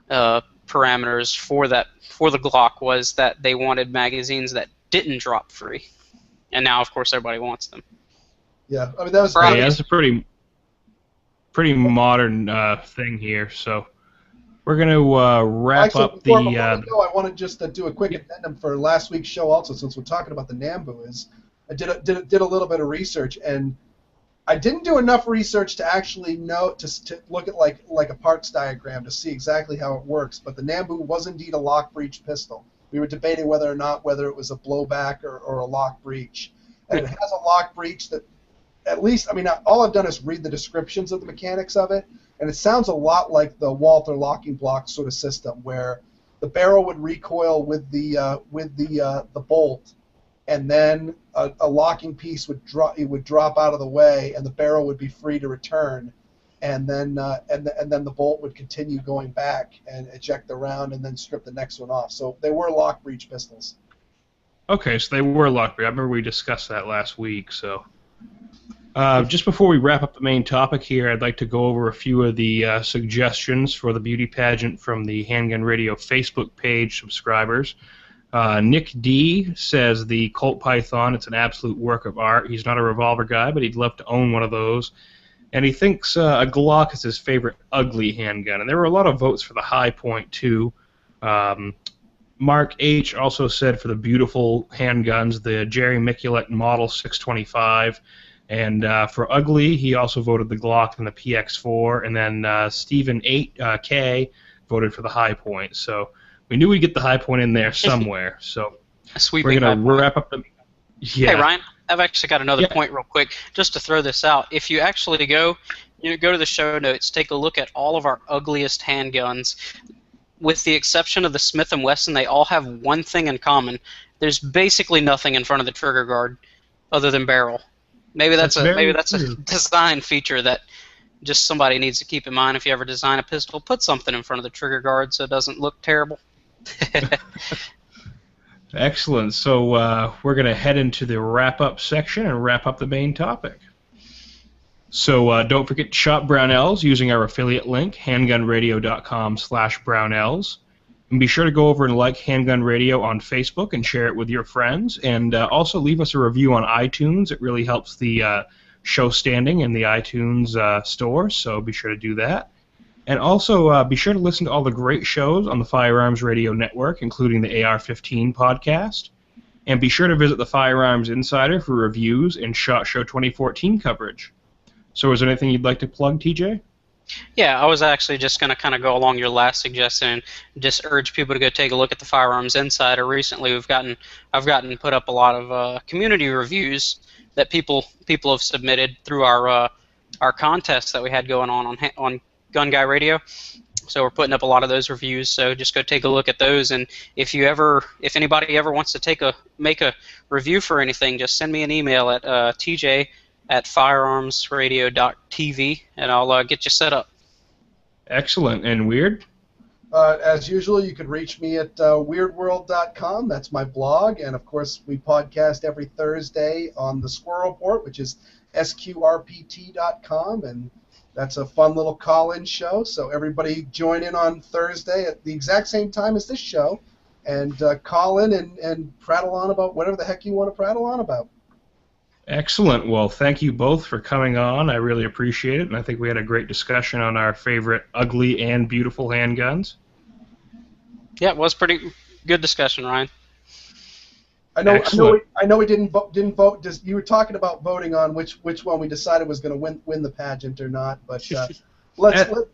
parameters for the Glock was that they wanted magazines that didn't drop free, and now of course everybody wants them. Yeah, I mean that's a pretty modern thing here. So we're going to wrap up before I want to just do a quick addendum for last week's show. Also, since we're talking about the Nambu, is I did a little bit of research, and I didn't do enough research to actually know to look at like a parts diagram to see exactly how it works. But the Nambu was indeed a lock breech pistol. We were debating whether it was a blowback or a lock breech, and it has a lock breech that. At least, I mean, all I've done is read the descriptions of the mechanics of it, and it sounds a lot like the Walther locking block sort of system, where the barrel would recoil with the bolt, and then a locking piece would drop out of the way, and the barrel would be free to return, and then the bolt would continue going back and eject the round, and then strip the next one off. So they were lock breech pistols. Okay, so they were lock breech. I remember we discussed that last week. So. Just before we wrap up the main topic here, I'd like to go over a few of the suggestions for the beauty pageant from the Handgun Radio Facebook page subscribers. Nick D says the Colt Python, it's an absolute work of art. He's not a revolver guy, but he'd love to own one of those. And he thinks a Glock is his favorite ugly handgun. And there were a lot of votes for the High Point, too. Mark H also said for the beautiful handguns, the Jerry Miculek Model 625. And for ugly, he also voted the Glock and the PX4. And then Stephen 8K voted for the High Point. So we knew we'd get the High Point in there somewhere. So we're going to wrap up the... Yeah. Hey, Ryan, I've actually got another point real quick, just to throw this out. If you actually go to the show notes, take a look at all of our ugliest handguns. With the exception of the Smith & Wesson, they all have one thing in common. There's basically nothing in front of the trigger guard other than barrel. Maybe that's a design feature that just somebody needs to keep in mind. If you ever design a pistol, put something in front of the trigger guard so it doesn't look terrible. Excellent. So we're going to head into the wrap-up section and wrap up the main topic. So don't forget to shop Brownells using our affiliate link, handgunradio.com/Brownells. And be sure to go over and like Handgun Radio on Facebook and share it with your friends. And also leave us a review on iTunes. It really helps the show standing in the iTunes store, so be sure to do that. And also be sure to listen to all the great shows on the Firearms Radio Network, including the AR-15 podcast. And be sure to visit the Firearms Insider for reviews and SHOT Show 2014 coverage. So is there anything you'd like to plug, TJ? Yeah, I was actually just going to kind of go along your last suggestion and just urge people to go take a look at the Firearms Insider. Recently, I've gotten put up a lot of community reviews that people have submitted through our contest that we had going on Gun Guy Radio. So we're putting up a lot of those reviews. So just go take a look at those. And if anybody ever wants to make a review for anything, just send me an email at tj@firearmsradio.tv, and I'll get you set up. Excellent. And Weird? As usual, you can reach me at weirdworld.com. That's my blog. And, of course, we podcast every Thursday on the Squirrel Report, which is sqrpt.com. And that's a fun little call-in show. So everybody join in on Thursday at the exact same time as this show and call in and prattle on about whatever the heck you want to prattle on about. Excellent. Well, thank you both for coming on. I really appreciate it, and I think we had a great discussion on our favorite ugly and beautiful handguns. Yeah, it was pretty good discussion, Ryan. I know we didn't vote. You were talking about voting on which one we decided was going to win the pageant or not, but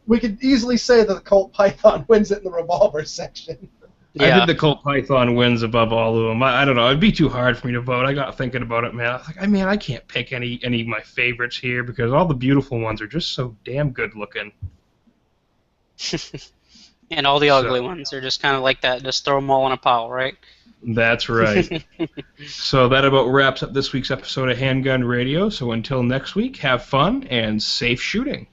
we could easily say that the Colt Python wins it in the revolver section. Yeah. I think the Colt Python wins above all of them. I don't know. It'd be too hard for me to vote. I got thinking about it, man. I was like, I can't pick any of my favorites here because all the beautiful ones are just so damn good looking. And all the ugly ones are just kind of like that. Just throw them all in a pile, right? That's right. So that about wraps up this week's episode of Handgun Radio. So until next week, have fun and safe shooting.